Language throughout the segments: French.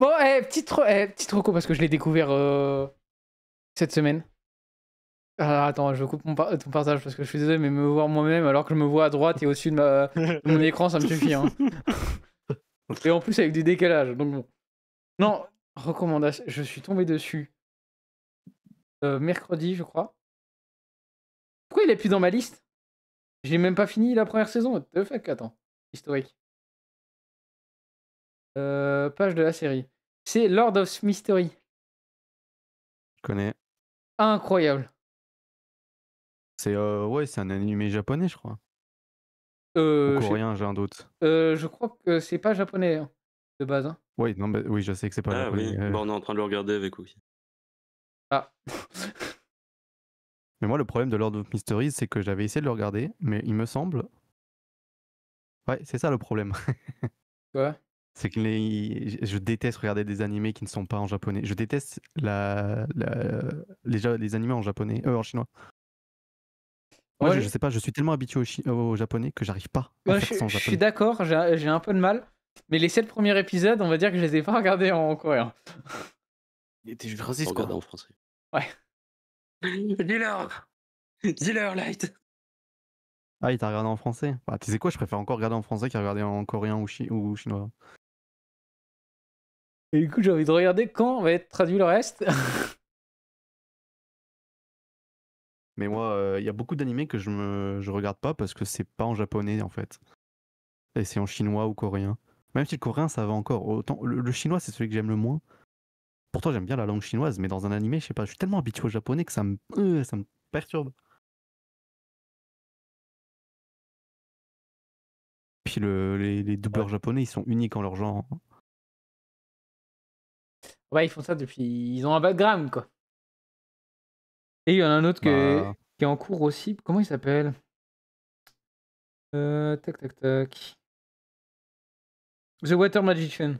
Bon, petite reco parce que je l'ai découvert cette semaine. Alors, attends, je coupe ton partage parce que je suis désolé, mais me voir moi-même alors que je me vois à droite et au-dessus de mon écran, ça me suffit. Hein. Et en plus avec du décalage, donc bon. Non, recommandation, je suis tombé dessus mercredi, je crois. Pourquoi il est plus dans ma liste? J'ai même pas fini la première saison. What the fuck, attends. Historique. Page de la série. C'est Lord of Mystery. Je connais. Incroyable. C'est ouais, c'est un animé japonais, je crois. Ou Je coréen, j'ai un doute. je crois que c'est pas japonais hein, de base. Hein. Oui, non, bah, oui, je sais que c'est pas Ah japonais. oui, bah, on est en train de le regarder avec Wookie. Ah. Mais moi, le problème de Lord of Mysteries, c'est que j'avais essayé de le regarder, mais il me semble. Ouais, c'est ça le problème. Quoi? C'est que je déteste regarder des animés qui ne sont pas en japonais. Je déteste les animés en japonais, en chinois. Moi, Ouais, je sais pas, je suis tellement habitué au japonais que j'arrive pas à faire ça en je suis japonais. d'accord, j'ai un peu de mal. Mais les 7 premiers épisodes, on va dire que je les ai pas regardés en coréen. Il était juste On raciste, regarde quoi. en français. Ouais. Dis-leur Dis-leur, Light. Ah, il t'a regardé en français? Bah, tu sais quoi, je préfère encore regarder en français qu'à regarder en coréen ou chinois. Et du coup, j'ai envie de regarder quand va être traduit le reste. Mais moi, il y a beaucoup d'animés que je regarde pas parce que c'est pas en japonais en fait. Et c'est en chinois ou coréen. Même si le coréen ça va encore. Autant, le chinois c'est celui que j'aime le moins. Pourtant j'aime bien la langue chinoise, mais dans un animé, je sais pas, je suis tellement habitué au japonais que ça me perturbe. Puis les doubleurs japonais, ils sont uniques en leur genre. Ouais, ils font ça depuis. Ils ont un background, quoi. Et il y en a un autre Bah, qui est en cours aussi. Comment il s'appelle? Tac, tac, tac. The Water Magician.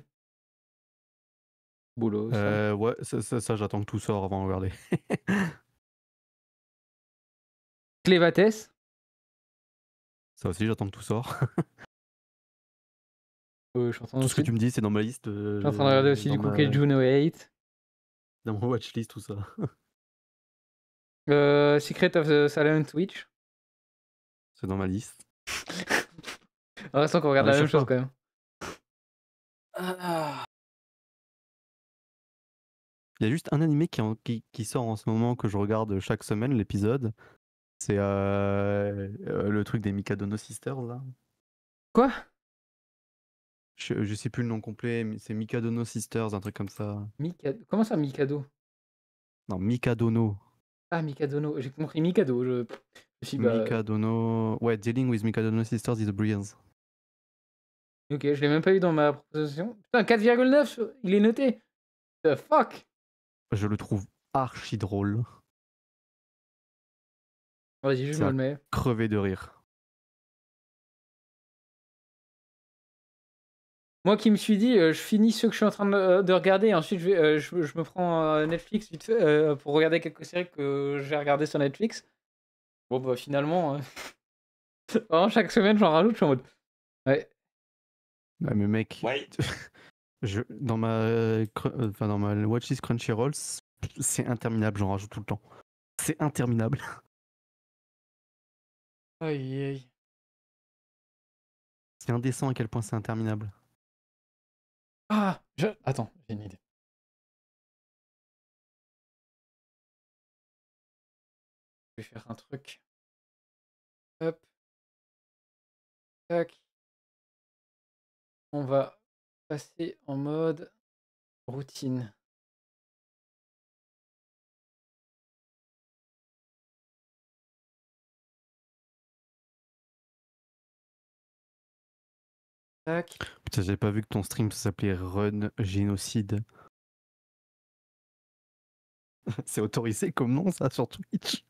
Boulot, ça. ouais, ça, j'attends que tout sort avant de regarder. Clévates. Ça aussi, j'attends que tout sort. Je suis en train Tout ce que aussi. tu me dis, c'est dans ma liste. Je suis en train de regarder aussi du coup Juno 8. Dans mon watchlist, tout ça. Secret of the Silent Witch. C'est dans ma liste. On reste qu'on regarde Non, la mais même chose cherche quand même. Il y a juste un animé qui sort en ce moment que je regarde chaque semaine, l'épisode. C'est le truc des Mikado no Sisters, là. Quoi? Je sais plus le nom complet, mais c'est Mikado no Sisters, un truc comme ça. Mikado. Comment ça, Mikado? Non, Mikado no. Ah, Mikadono. J'ai compris Mikado. Je suis Mikado no... Ouais, Dealing with Mikado no Sisters is a Brilliance. Ok, je l'ai même pas eu dans ma proposition. Putain, 4,9, il est noté. The fuck? Je le trouve archi drôle. Vas-y, je C'est me à le mets. crever de rire. Moi qui me suis dit, je finis ceux que je suis en train de regarder, et ensuite je me prends Netflix vite fait pour regarder quelques séries que j'ai regardées sur Netflix. Bon, bah finalement, vraiment, chaque semaine j'en rajoute, je suis en mode. Ouais. Ouais, mais mec, Ouais. dans ma watchlist Crunchyroll, c'est interminable, j'en rajoute tout le temps. C'est interminable. Aïe aïe. C'est indécent à quel point c'est interminable. Ah, attends, j'ai une idée. Je vais faire un truc. Hop. Tac. On va passer en mode routine. Tac. Putain, j'avais pas vu que ton stream s'appelait Run Génocide. C'est autorisé comme nom ça sur Twitch.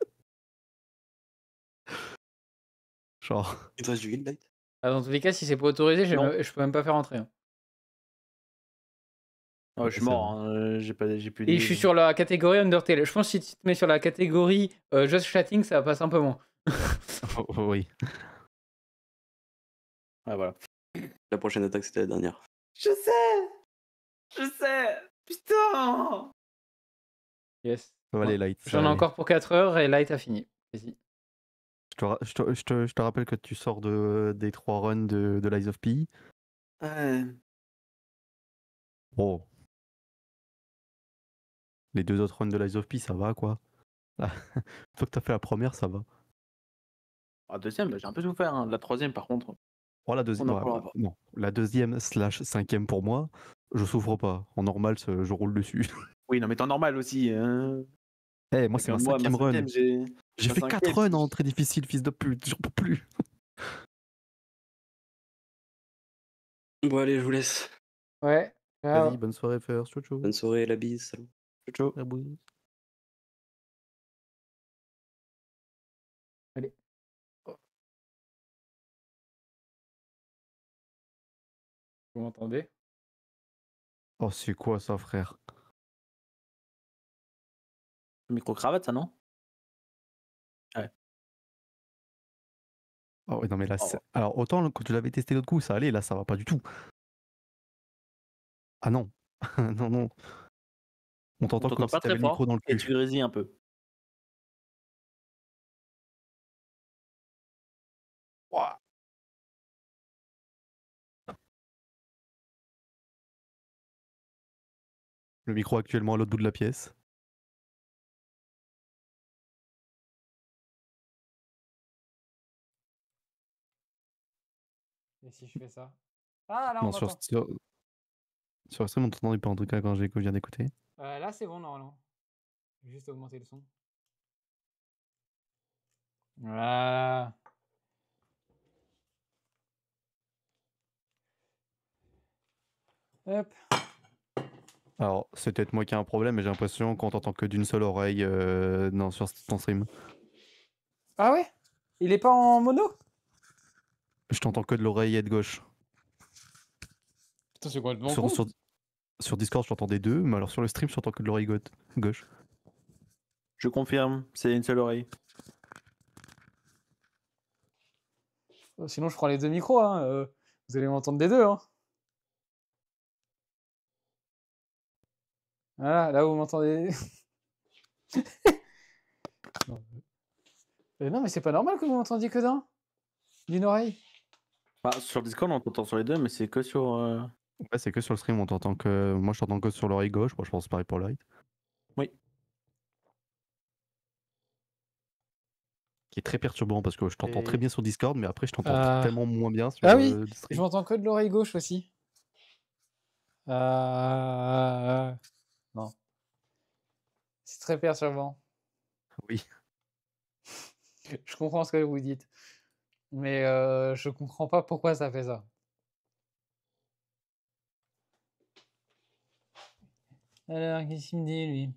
Genre. Il te reste du guild, Light? Ah, dans tous les cas, si c'est pas autorisé, je peux même pas faire entrer. Hein. Oh, je suis mort, hein. J'ai plus Et d'idée. je suis sur la catégorie Undertale. Je pense que si tu te mets sur la catégorie Just Chatting, ça passe un peu moins. Oh, oui. Ouais, voilà. La prochaine attaque, c'était la dernière. Je sais. Je sais. Putain. Yes. Ça va Ouais. les lights. ça J'en ai va aller. encore pour 4 heures et Light a fini. Vas-y. Je te rappelle que tu sors des 3 runs de Lies of P. Ouais. Oh. Les 2 autres runs de Lies of P, ça va quoi. Une fois que t'as fait la première, ça va. La deuxième, bah, j'ai un peu souffert. Hein. La troisième, par contre, Oh, la on deuxième, n'en parlera pas. non, la deuxième slash cinquième pour moi, je souffre pas. En normal, je roule dessus. Oui, non, mais temps normal aussi. Hein. Eh, moi, c'est ma Regarde-moi, ma 5e run. cinquième, J'ai ma fait 4 cinquième, runs en très difficile, fils de pute. J'en peux plus. Bon, allez, je vous laisse. Ouais. Vas-y, bonne soirée, First. Ciao, ciao. Bonne soirée, la bise. Salut. Ciao. La bouse. Allez. Vous m'entendez? Oh, c'est quoi ça, frère? Micro-cravate, ça, non? Oh, ouais, non, mais là, Oh. alors, autant quand tu l'avais testé l'autre coup, ça allait, là, ça va pas du tout. Ah non. Non, non. On On t'entend t'entend comme si pas t'avais très le micro fort dans le et cul. tu grésilles un peu. Ouah. Le micro actuellement à l'autre bout de la pièce. Et si je fais ça? Ah, là, on Non, sur m'entend. stream, on t'entendait pas en tout cas quand je viens d'écouter. Là, c'est bon, normalement. Juste augmenter le son. Voilà. Hop. Alors, c'est peut-être moi qui ai un problème, mais j'ai l'impression qu'on t'entend que d'une seule oreille non, sur ton stream. Ah ouais? Il est pas en mono? Je t'entends que de l'oreillette gauche. Putain, c'est complètement Sur, con. sur, sur Discord, je t'entends des deux, mais alors sur le stream, je t'entends que de l'oreille gauche. Je confirme, c'est une seule oreille. Sinon, je prends les deux micros. Hein. Vous allez m'entendre des deux. Hein. Voilà, là où vous m'entendez. Non, mais c'est pas normal que vous m'entendiez que d'un. D'une oreille. Bah, sur Discord, on t'entend sur les deux, mais c'est que sur. Ouais, c'est que sur le stream, on t'entend que. Moi, je t'entends que sur l'oreille gauche. Moi, je pense pareil pour Light. Oui. Qui est très perturbant parce que je t'entends très bien sur Discord, mais après, je t'entends tellement moins bien sur Ah oui, le je stream. m'entends que de l'oreille gauche aussi. Non. C'est très perturbant. Oui. Je comprends ce que vous dites. Mais je comprends pas pourquoi ça fait ça. Alors, qu'est-ce qu'il me dit, lui?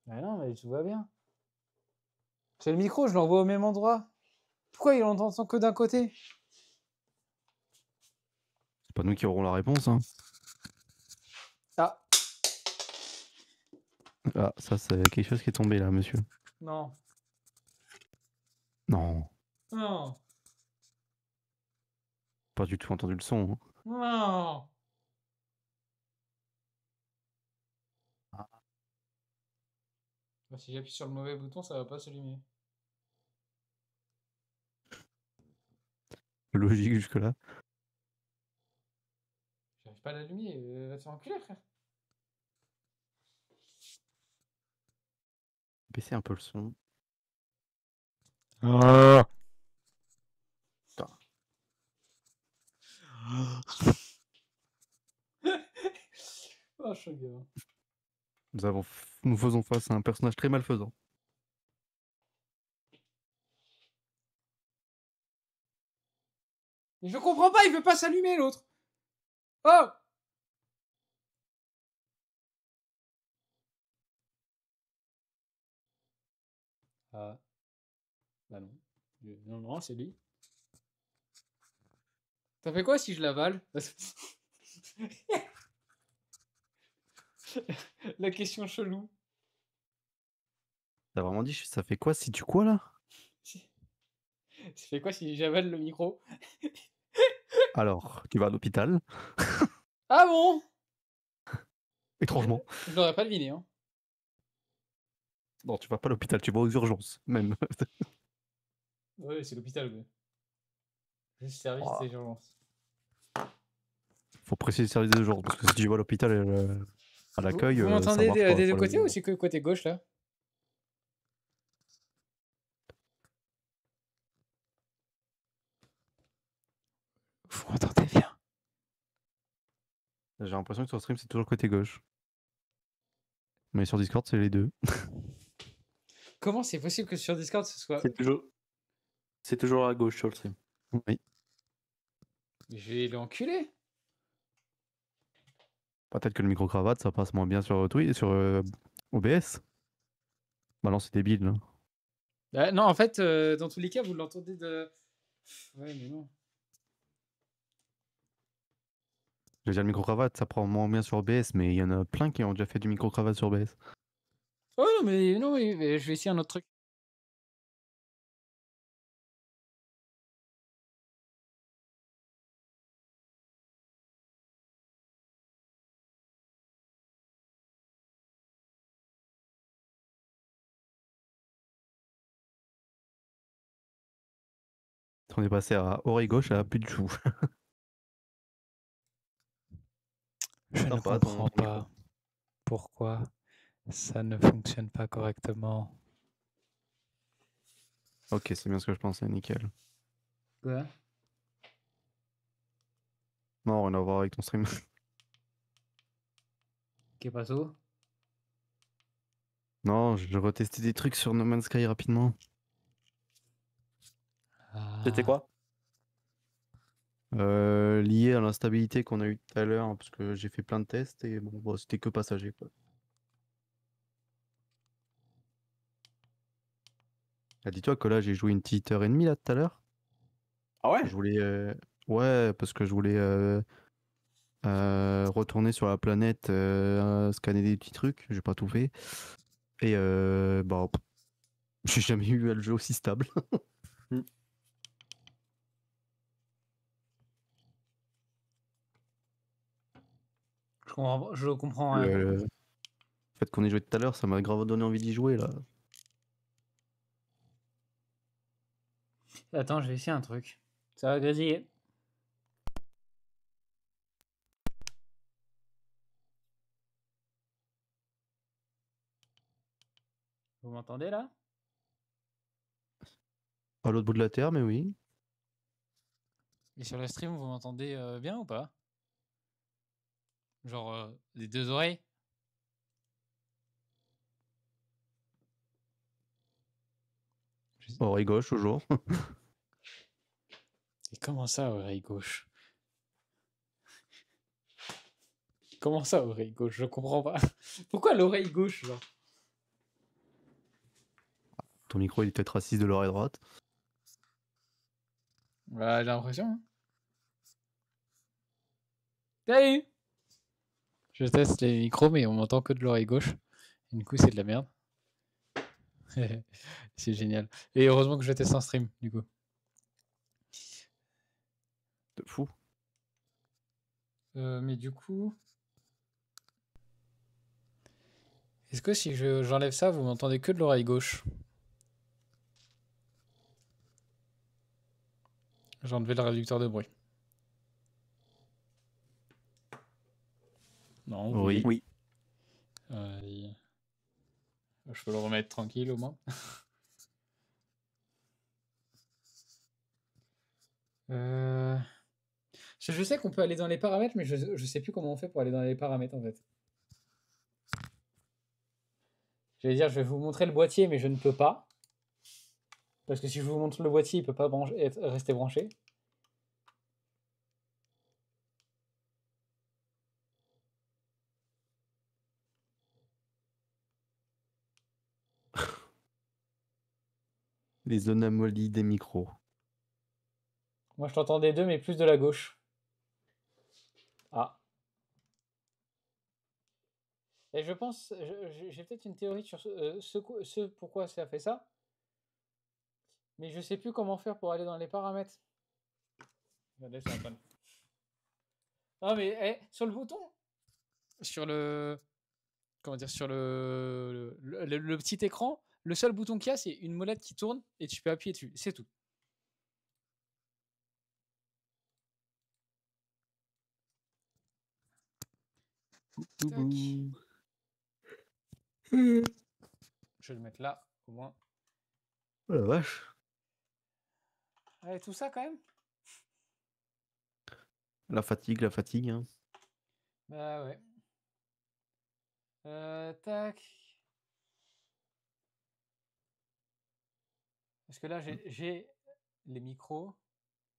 Ah non, mais tout va bien. C'est le micro, je l'envoie au même endroit. Pourquoi il entend que d'un côté? C'est pas nous qui aurons la réponse. Hein. Ah, Ah, ça, c'est quelque chose qui est tombé là, monsieur. non. Non, Non. pas du tout entendu le son. Hein. Non. Bah, si j'appuie sur le mauvais bouton, ça va pas s'allumer. Logique jusque-là. J'arrive pas à l'allumer. Va te faire enculer, frère. Baisser un peu le son. Oh, je suis gamin. Nous faisons face à un personnage très malfaisant. Mais je comprends pas, il veut pas s'allumer, l'autre. Oh! Ah. Bah non. Non, non, c'est lui. Ça fait quoi si je l'avale? La question chelou. T'as vraiment dit, ça fait quoi si tu quoi là? Ça fait quoi si j'avale le micro? Alors, tu vas à l'hôpital. Ah bon? Étrangement. Je l'aurais pas deviné. Hein. Non, tu vas pas à l'hôpital, tu vas aux urgences, même. Ouais, c'est l'hôpital. Ouais. Juste service Oh, des urgences. faut préciser le service des urgences, parce que si tu vas à l'hôpital à l'accueil, Vous ça m'entendez marche pas des deux pour côtés ou les... c'est que côté gauche là? Vous m'entendez bien? J'ai l'impression que sur stream, c'est toujours côté gauche. Mais sur Discord, c'est les deux. Comment c'est possible que sur Discord ce soit. C'est toujours à gauche sur le stream. Oui. Mais je vais l'enculer. Peut-être que le micro-cravate, ça passe moins bien sur Twitch, sur OBS. Bah non, c'est débile. Là. Non, en fait, dans tous les cas, vous l'entendez de. Ouais, mais non. Je veux dire, le micro-cravate, ça prend moins bien sur OBS, mais il y en a plein qui ont déjà fait du micro-cravate sur OBS. Oh non, mais je vais essayer un autre truc. On est passé à oreille gauche à plus de chou. Je ne Sympa, ton comprends micro. pas pourquoi ça ne fonctionne pas correctement. Ok, c'est bien ce que je pensais, nickel. Quoi? Non, rien à voir avec ton stream. Qu'est pas tout? Non, je retestais des trucs sur No Man's Sky rapidement. C'était quoi? Lié à l'instabilité qu'on a eu tout à l'heure, hein, parce que j'ai fait plein de tests et bon, c'était que passager, quoi. Ah, dis-toi que là, j'ai joué une petite heure et demie là tout à l'heure. Ah ouais? Je voulais. Ouais, parce que je voulais retourner sur la planète, scanner des petits trucs. J'ai pas tout fait. Et bah, j'ai jamais eu le jeu aussi stable. Je comprends rien. Le fait qu'on ait joué tout à l'heure, ça m'a grave donné envie d'y jouer là. Attends, je vais essayer un truc. Ça va grésiller. Vous m'entendez là? À l'autre bout de la Terre, mais oui. Et sur le stream, vous m'entendez bien ou pas? Genre les deux oreilles? Oreille gauche toujours. Et comment ça, oreille gauche? Comment ça, oreille gauche? Je comprends pas. Pourquoi l'oreille gauche, genre? Ton micro, il est peut-être assis de l'oreille droite. Bah, j'ai l'impression. Hein. Salut! Je teste les micros, mais on m'entend que de l'oreille gauche. Et du coup, c'est de la merde. C'est génial. Et heureusement que je teste en stream, du coup. De fou. Mais du coup... Est-ce que si j'enlève ça, vous m'entendez que de l'oreille gauche? J'ai enlevé le réducteur de bruit. Non, Oui. Oui. Je peux le remettre tranquille au moins. Je sais qu'on peut aller dans les paramètres, mais je sais plus comment on fait pour aller dans les paramètres en fait. J'allais dire, je vais vous montrer le boîtier, mais je ne peux pas. Parce que si je vous montre le boîtier, il peut pas rester branché. Les anomalies des micros. Moi, je t'entends des deux, mais plus de la gauche. Ah. Et je pense, j'ai peut-être une théorie sur ce pourquoi ça fait ça. Mais je sais plus comment faire pour aller dans les paramètres. Regardez, ça va pas. Non, mais sur le bouton, sur le. Comment dire, sur le petit écran, le seul bouton qu'il y a, c'est une molette qui tourne et tu peux appuyer dessus. C'est tout. Tac. Je vais le mettre là, au moins. Oh la vache. Ouais, tout ça quand même. La fatigue, hein. Bah ouais. Tac. Parce que là, j'ai les micros.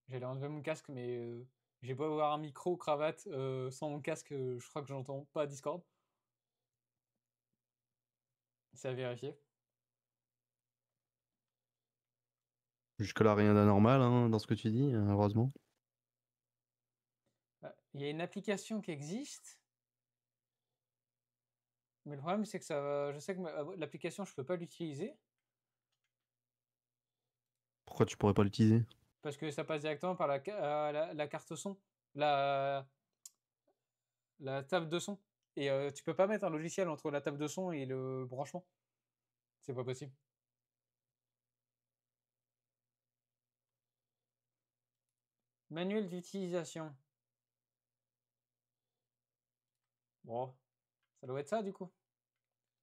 J'allais enlever mon casque, mais j'ai beau avoir un micro, cravate, sans mon casque, je crois que j'entends pas Discord. C'est à vérifier. Jusque-là, rien d'anormal hein, dans ce que tu dis, heureusement. Il y a une application qui existe. Mais le problème, c'est que ça, je sais que l'application, je peux pas l'utiliser. Pourquoi tu pourrais pas l'utiliser? Parce que ça passe directement par la carte son. La table de son. Et tu peux pas mettre un logiciel entre la table de son et le branchement. C'est pas possible. Manuel d'utilisation. Bon, ça doit être ça du coup.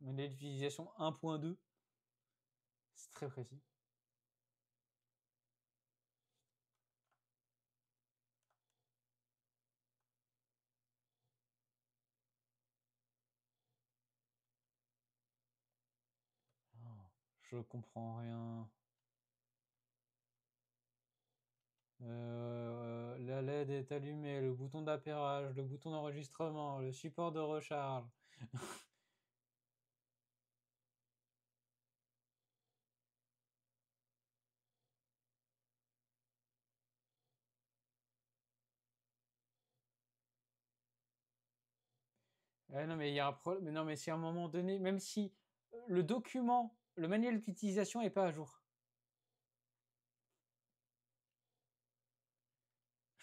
Manuel d'utilisation 1.2. C'est très précis. Oh, je comprends rien. La LED est allumée, le bouton d'appairage, le bouton d'enregistrement, le support de recharge. Non, mais il y a un problème. Non, mais si à un moment donné, même si le document, le manuel d'utilisation n'est pas à jour.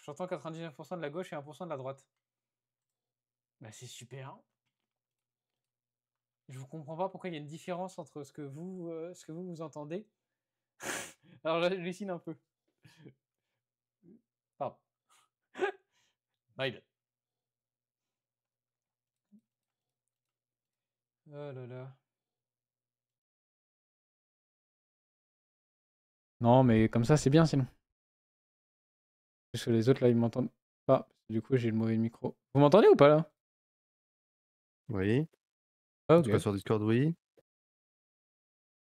J'entends 99% de la gauche et 1% de la droite. Bah, c'est super. Je vous comprends pas pourquoi il y a une différence entre ce que vous entendez. Alors j'hallucine un peu. Pardon. Ride. Oh là là. Non, mais comme ça, c'est bien sinon. Parce que les autres, là, ils m'entendent pas. Du coup, j'ai le mauvais micro. Vous m'entendez ou pas, là? Oui. Ah, En tout cas, ok. sur Discord, oui.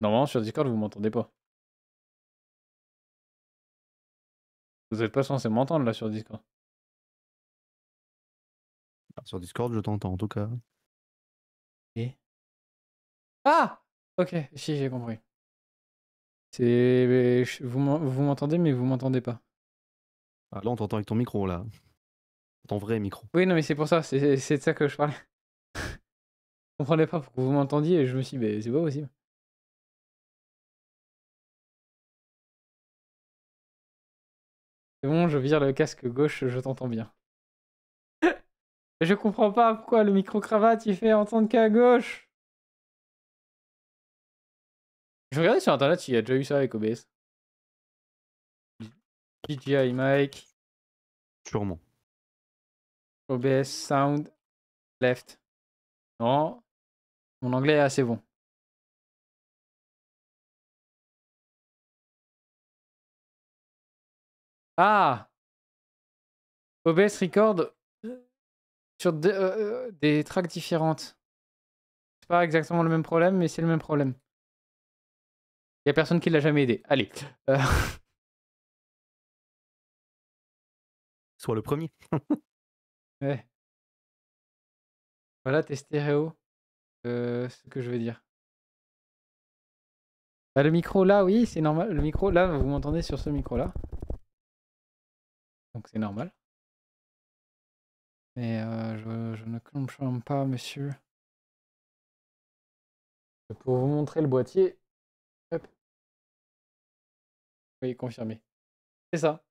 Normalement, sur Discord, vous m'entendez pas. Vous êtes pas censé m'entendre, là, sur Discord. Sur Discord, je t'entends en tout cas. Et ah! Ok, si, j'ai compris. C'est... Vous m'entendez, mais vous m'entendez pas. Ah, là, on t'entend avec ton micro, là. Ton vrai micro. Oui, non, mais c'est pour ça. C'est de ça que je parlais. Je comprenais pas pourquoi vous m'entendiez et je me suis dit, mais c'est pas possible. C'est bon, je vire le casque gauche, je t'entends bien. Je comprends pas pourquoi le micro-cravate il fait entendre qu'à gauche. Je regardais sur internet s'il y a déjà eu ça avec OBS. DJI mic, Sûrement. OBS sound, left. Non, mon anglais est assez bon. Ah! OBS record sur des tracks différentes. C'est pas exactement le même problème, mais c'est le même problème. Il y a personne qui l'a jamais aidé. Allez. Sois le premier. Ouais. Voilà tes stéréos. Ce que je veux dire. Bah, le micro là, oui, c'est normal. Le micro là, vous m'entendez sur ce micro là. Donc c'est normal. Mais je ne confirme pas, monsieur. Pour vous montrer le boîtier. Hop. Oui, confirmé. C'est ça.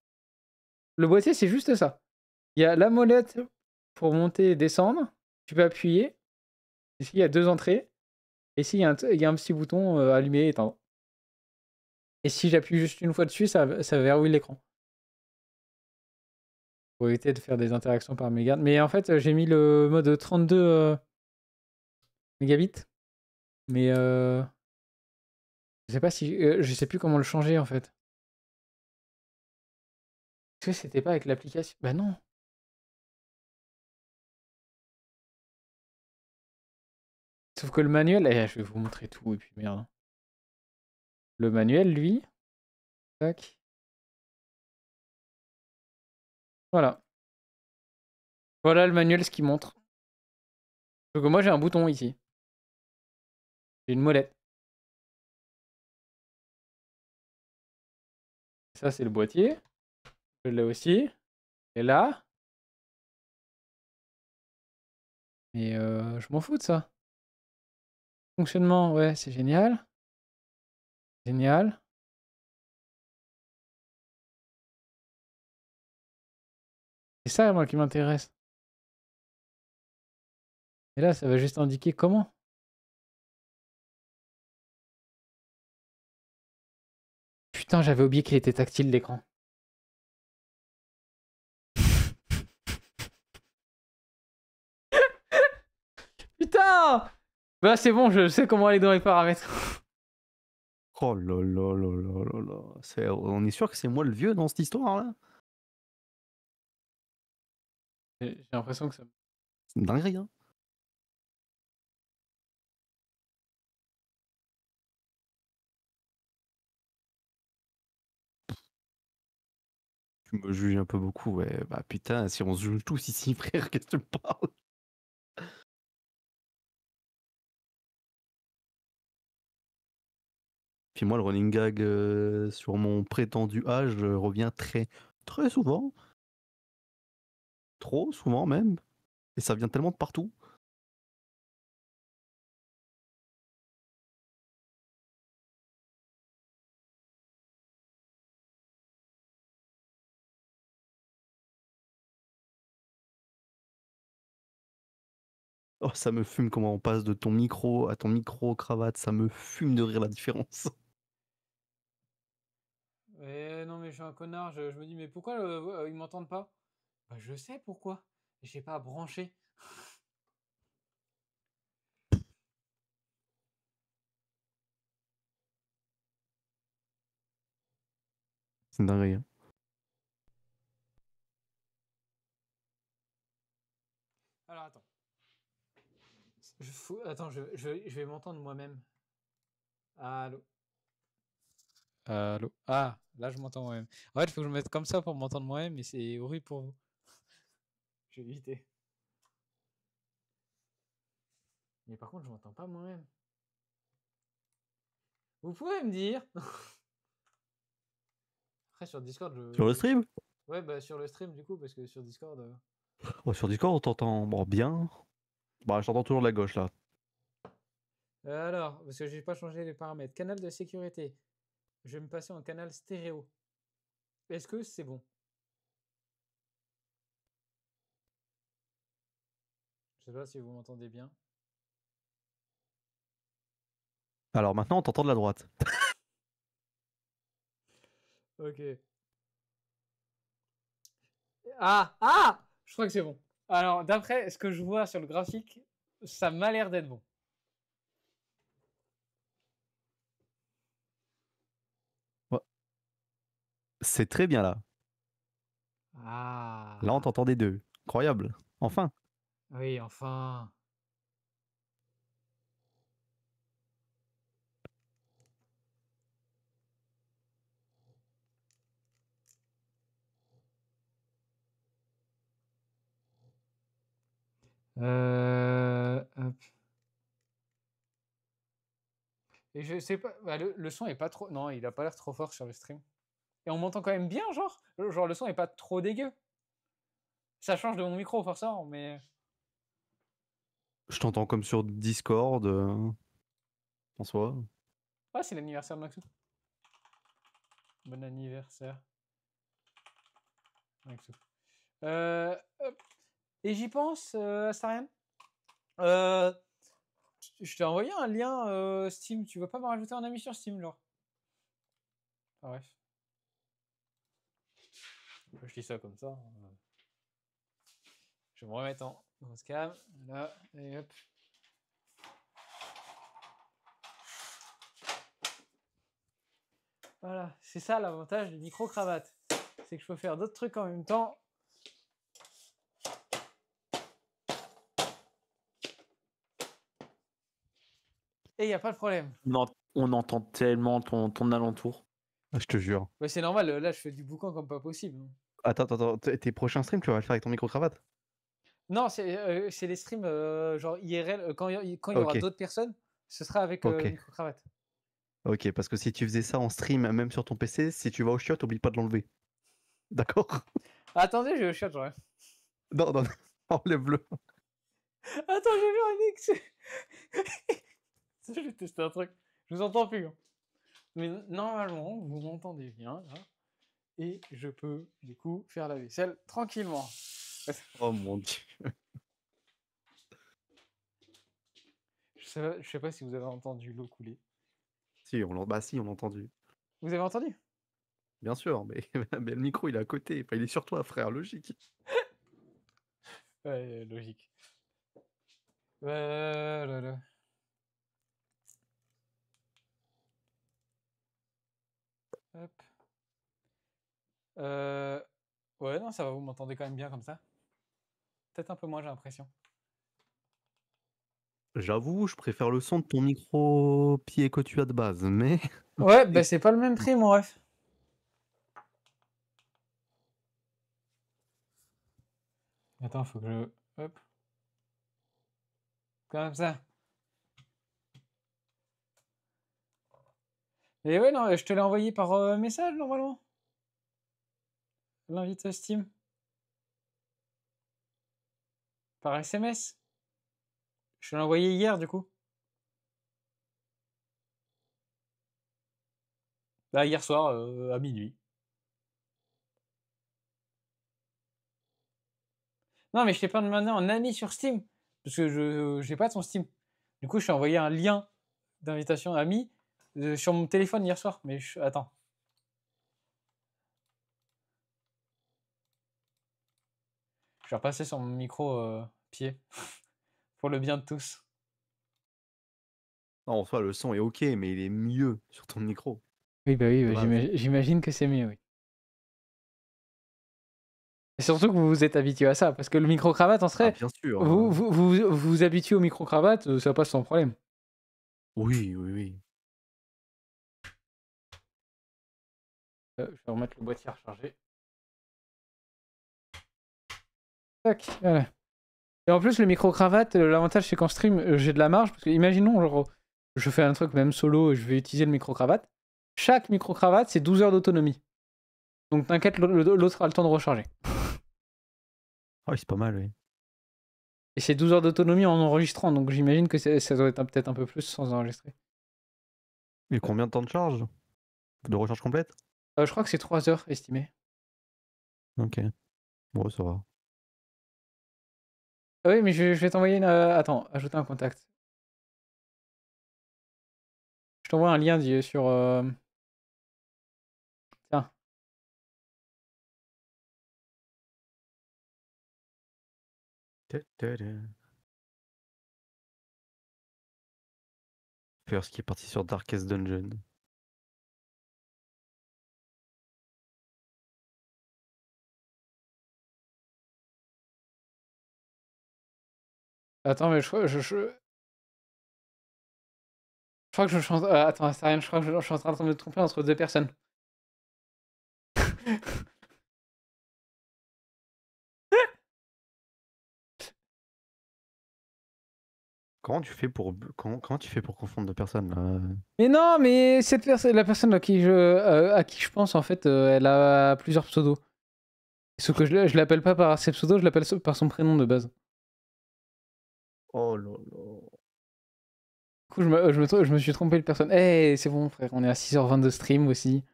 Le boîtier, c'est juste ça. Il y a la molette pour monter et descendre, tu peux appuyer. Ici, il y a 2 entrées. Et ici, il y a un petit bouton allumer, éteindre. Et si j'appuie juste une fois dessus, ça verrouille l'écran. Pour éviter de faire des interactions par mégahertz. Mais en fait, j'ai mis le mode 32 mégabits. Mais je sais pas si. Je sais plus comment le changer en fait. Est-ce que c'était pas avec l'application? Bah non. Sauf que le manuel. Je vais vous montrer tout et puis merde. Le manuel, lui. Tac. Voilà. Voilà le manuel, ce qu'il montre. Donc moi j'ai un bouton ici. J'ai une molette. Ça c'est le boîtier. Je l'ai aussi. Et là. Mais je m'en fous de ça. Fonctionnement, ouais, c'est génial. Génial. C'est ça moi qui m'intéresse. Et là ça va juste indiquer comment. Putain, j'avais oublié qu'il était tactile l'écran. Putain! Bah c'est bon, je sais comment aller dans les paramètres. Oh là là là là là là. On est sûr que c'est moi le vieux dans cette histoire-là? J'ai l'impression que ça... C'est une dinguerie, hein? Tu me juges un peu beaucoup, ouais. Bah putain, si on se juge tous ici, frère, qu'est-ce que tu me parles? Puis moi, le running gag sur mon prétendu âge revient très, très souvent. Trop souvent même. Et ça vient tellement de partout. Oh, ça me fume comment on passe de ton micro à ton micro-cravate. Ça me fume de rire la différence. non mais je suis un connard, je me dis mais pourquoi ils m'entendent pas? Bah je sais pourquoi. J'ai pas branché. C'est une dinguerie, hein. Alors attends. Attends, je vais m'entendre moi-même. Allô. Allô. Ah, là je m'entends moi-même. En fait, il faut que je me mette comme ça pour m'entendre moi-même, mais c'est horrible pour vous. Je vais éviter. Mais par contre, je m'entends pas moi-même. Vous pouvez me dire. Après sur Discord, Sur le stream? Ouais, bah sur le stream du coup, parce que sur Discord. Oh, sur Discord, on t'entend bon, bien. Bah, je t'entends toujours de la gauche, là. Alors, parce que j'ai pas changé les paramètres. Canal de sécurité. Je vais me passer en canal stéréo. Est-ce que c'est bon? Je sais pas si vous m'entendez bien. Alors maintenant, on t'entend de la droite. Ok. Ah! Je crois que c'est bon. Alors, d'après ce que je vois sur le graphique, ça m'a l'air d'être bon. Ouais. C'est très bien, là. Ah. Là, on t'entend des deux. Incroyable. Enfin. Oui, enfin. Hop. Et je sais pas, bah, le son est pas trop. Non, il a pas l'air trop fort sur le stream. Et on m'entend quand même bien, genre. Genre, le son est pas trop dégueu. Ça change de mon micro, forcément, mais. Je t'entends comme sur Discord, en soi. Ah, c'est l'anniversaire de Maxou. Bon anniversaire, Maxou. Hop. Et j'y pense, Astarian. Euh, je t'ai envoyé un lien Steam. Tu veux pas me rajouter un ami sur Steam, genre? Bref. Je dis ça comme ça. Je vais me remettre en cam. Là, et hop. Voilà, c'est ça l'avantage du micro-cravate. C'est que je peux faire d'autres trucs en même temps. Et il n'y a pas de problème. On entend tellement ton alentour. Ah, je te jure. Bah, c'est normal, là je fais du boucan comme pas possible. Attends, tes prochains streams, tu vas le faire avec ton micro-cravate? Non, c'est les streams genre IRL, quand il y aura Ok. d'autres personnes, ce sera avec Ok. micro-cravate. Ok, parce que si tu faisais ça en stream, même sur ton PC, si tu vas au chiottes, oublie pas de l'enlever. D'accord? Attendez, je chat, genre. Non, non, non, enlève-le. Attends, j'ai vu un X. Je vais tester un truc. Je vous entends plus. Hein. Mais normalement, vous m'entendez bien là. Et je peux du coup faire la vaisselle tranquillement. Oh mon dieu. Je sais pas si vous avez entendu l'eau couler. Si, bah si, on l'a entendu. Vous avez entendu? Bien sûr, mais, mais le micro, il est à côté. Enfin, il est sur toi, frère, logique. Ouais, logique. Voilà. Hop. Ouais, non, ça va, vous m'entendez quand même bien comme ça. Peut-être un peu moins, j'ai l'impression. J'avoue, je préfère le son de ton micro pied que tu as de base, mais... Ouais, bah c'est pas le même prix, mon ref. Attends, faut que je... Hop. Comme ça. Et ouais, non, je te l'ai envoyé par message, normalement. L'invite à Steam. Par SMS. Je te l'ai envoyé hier, du coup. Bah, hier soir, à minuit. Non, mais je t'ai pas demandé un ami sur Steam. Parce que je n'ai pas ton Steam. Du coup, je t'ai envoyé un lien d'invitation ami sur mon téléphone hier soir. Mais attends. Je vais repasser sur mon micro pied. Pour le bien de tous. Non, en soi, le son est ok, mais il est mieux sur ton micro. Oui, bah oui, De base. j'imagine que c'est mieux, oui. Et surtout que vous vous êtes habitué à ça. Parce que le micro-cravate, en Ah, serait, bien sûr. vous habituez au micro-cravate, ça passe sans problème. Oui, oui, oui. Je vais remettre le boîtier à recharger. Tac, voilà. Et en plus, le micro-cravate, l'avantage c'est qu'en stream, j'ai de la marge. Parce que imaginons, genre, je fais un truc même solo et je vais utiliser le micro-cravate. Chaque micro-cravate, c'est 12 heures d'autonomie. Donc t'inquiète, l'autre a le temps de recharger. Ah oui, c'est pas mal, oui. Et c'est 12 heures d'autonomie en enregistrant. Donc j'imagine que ça doit être peut-être un peu plus sans enregistrer. Et combien de temps de charge? De recharge complète? Je crois que c'est 3 heures estimé. Ok. Bon, ça va. Ah oui, mais je vais t'envoyer une. Attends, ajouter un contact. Je t'envoie un lien sur. Tiens. First qui est parti sur Darkest Dungeon. Attends, mais je crois que je chante. Attends, c'est rien, je crois que je suis en train de me tromper entre deux personnes. Comment tu fais pour comment tu fais pour confondre deux personnes là? Mais non, mais cette personne, la personne à qui je pense, en fait, elle a plusieurs pseudos. Sauf que je l'appelle pas par ses pseudos, je l'appelle par son prénom de base. Oh là là. Du coup, je me suis trompé de personne. Eh, c'est bon, frère, on est à 6h20 de stream aussi.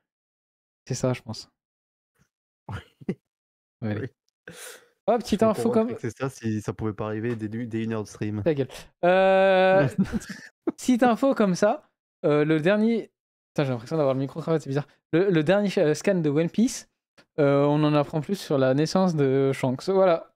C'est ça, je pense. Ouais, allez. Oui. Oh, petite Je me info comme. convaincrai que c'est ça si ça pouvait pas arriver dès 1 heure de stream. Ta gueule. Petite info comme ça. Le dernier. Putain, j'ai l'impression d'avoir le micro cravate, c'est bizarre. Le dernier scan de One Piece, on en apprend plus sur la naissance de Shanks. Voilà.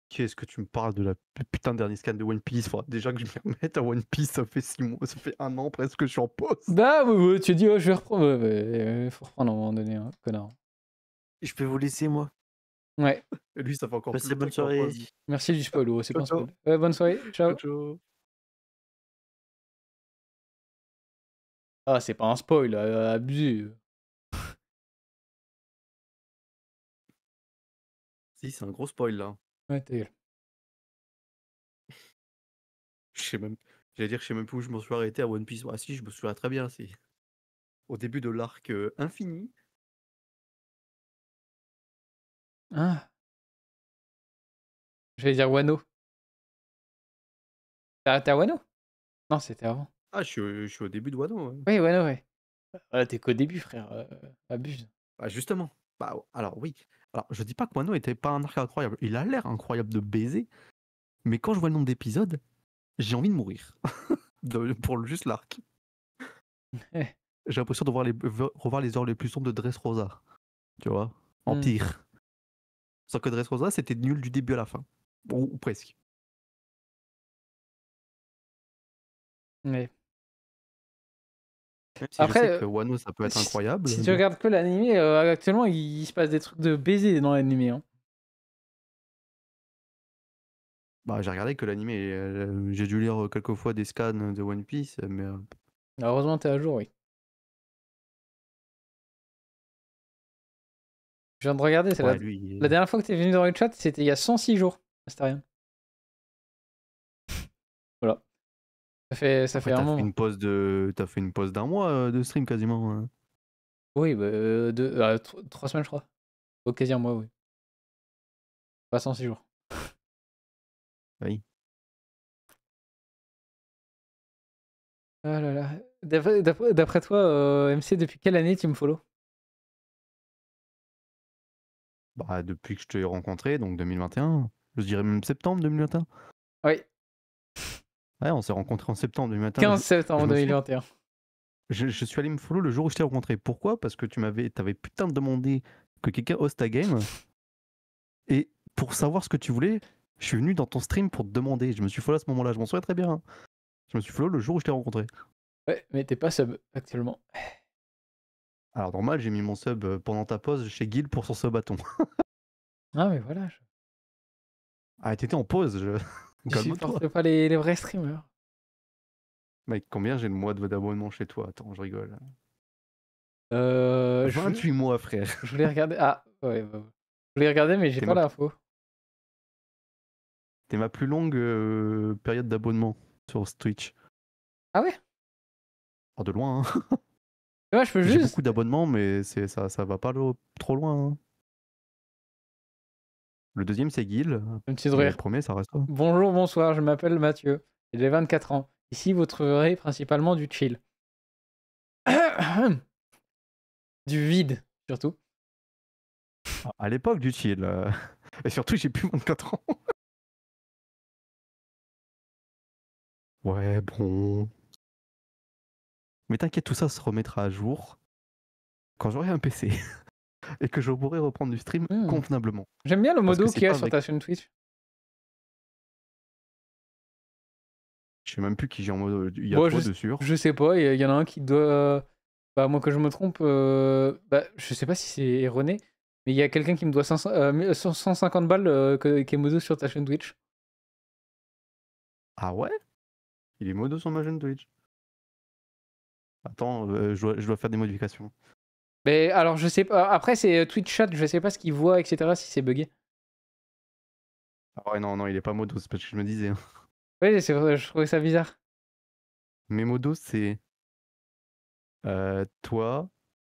Qu'est-ce que tu me parles de la putain de dernier scan de One Piece? Faudra déjà que je m'y remette à One Piece, ça fait 6 mois, ça fait 1 an presque que je suis en pause. Bah, ouais, tu dis, oh, je vais reprendre. Ouais, faut reprendre à un moment donné, hein, connard. Je peux vous laisser, moi. Ouais. Et lui, ça fait encore Passez plus bonne longtemps qu'il est en soirée. pause. Merci du spoil, oh, c'est pas un Ciao, spoil. Ouais, bonne soirée. Ciao. Ciao, ciao. Ah, c'est pas un spoil, abusé. Si, c'est un gros spoil là. Ouais, ta gueule. Je sais même, j'allais dire, je sais même plus où je me suis arrêté à One Piece. Ah si, je me souviens très bien, si. Au début de l'arc infini. Ah. Je vais dire Wano. T'as Wano? Non, c'était avant. Ah, je suis au début de Wano. Ouais. Oui, Wano, ouais. Voilà, t'es qu'au début, frère. Abuse. Bah justement. Bah, alors oui. Alors, je dis pas que Wano était pas un arc incroyable. Il a l'air incroyable de baiser. Mais quand je vois le nombre d'épisodes, j'ai envie de mourir. Pour juste l'arc. J'ai l'impression de revoir les heures les plus sombres de Dressrosa. Tu vois? En Hmm. pire. Sauf que Dressrosa, c'était nul du début à la fin. Ou presque. Ouais. Même si je Après, sais que Wano, ça peut être incroyable. si tu regardes que l'animé, actuellement, il se passe des trucs de baiser dans l'animé. Hein. Bah, j'ai regardé que l'animé, j'ai dû lire quelques fois des scans de One Piece, mais Heureusement, t'es à jour, oui. Je viens de regarder, c'est ouais, lui, la dernière fois que t'es venu dans le chat, c'était il y a 106 jours. C'était rien. Voilà. Ça fait après, un moment. t'as fait une pause d'1 mois de stream quasiment. Hein. Oui, bah, 3 semaines, je crois. Au quasi un mois, oui. Pas 106 jours. Oui. Ah là là. D'après toi, MC, depuis quelle année tu me follow? Bah, depuis que je t'ai rencontré, donc 2021, je dirais même septembre 2021. Oui, Ouais, on s'est rencontrés en septembre 2021. 15 septembre je me souviens- 2021. je suis allé me follow le jour où je t'ai rencontré. Pourquoi? Parce que t'avais putain de demandé que quelqu'un host ta game. Et pour savoir ce que tu voulais, je suis venu dans ton stream pour te demander. Je me suis follow à ce moment-là, je m'en souviens très bien. Hein. Je me suis follow le jour où je t'ai rencontré. Ouais, mais t'es pas sub actuellement. Alors normal, j'ai mis mon sub pendant ta pause chez Guild pour son sub bâton. Ah, mais voilà. Ah, t'étais en pause, Je calme-toi. supporte pas les vrais streamers. Mec, combien j'ai de mois d'abonnement chez toi? Attends, je rigole. Je 28 mois, frère. voulais regarder. Ah, ouais. Je voulais regarder, mais j'ai T'es pas ma- l'info. T'es ma plus longue période d'abonnement sur Twitch. Ah ouais? Ah, de loin, hein. Ouais, je peux J'ai juste. beaucoup d'abonnements, mais ça va pas trop loin. Hein. Le deuxième, c'est Guild. Un petit Mais le rire. premier, ça reste toi. Bonjour, bonsoir, je m'appelle Mathieu. J'ai 24 ans. Ici, vous trouverez principalement du chill. Du vide, surtout. À l'époque du chill. Et surtout, j'ai plus 24 ans. Ouais, bon. Mais t'inquiète, tout ça se remettra à jour quand j'aurai un PC et que je pourrai reprendre du stream convenablement. J'aime bien le Parce que modo c'est qu'il y a pas sur avec- ta chaîne Twitch. Je sais même plus qui j'ai en mode. Il y a Bon, toi dessus. je sais pas, il y en a un qui doit. Bah, moi, que je me trompe, bah, je sais pas si c'est erroné, mais il y a quelqu'un qui me doit 150 balles qui est modo sur ta chaîne Twitch. Ah ouais? Il est modo sur ma chaîne Twitch. Attends, je dois faire des modifications. Mais alors, je sais pas. Après, c'est Twitch chat, je sais pas ce qu'il voit, etc., si c'est bugué. Ah ouais, non, il est pas modo, c'est parce que je me disais. Hein. Ouais, c'est vrai, je trouvais ça bizarre. Mes modos, c'est toi,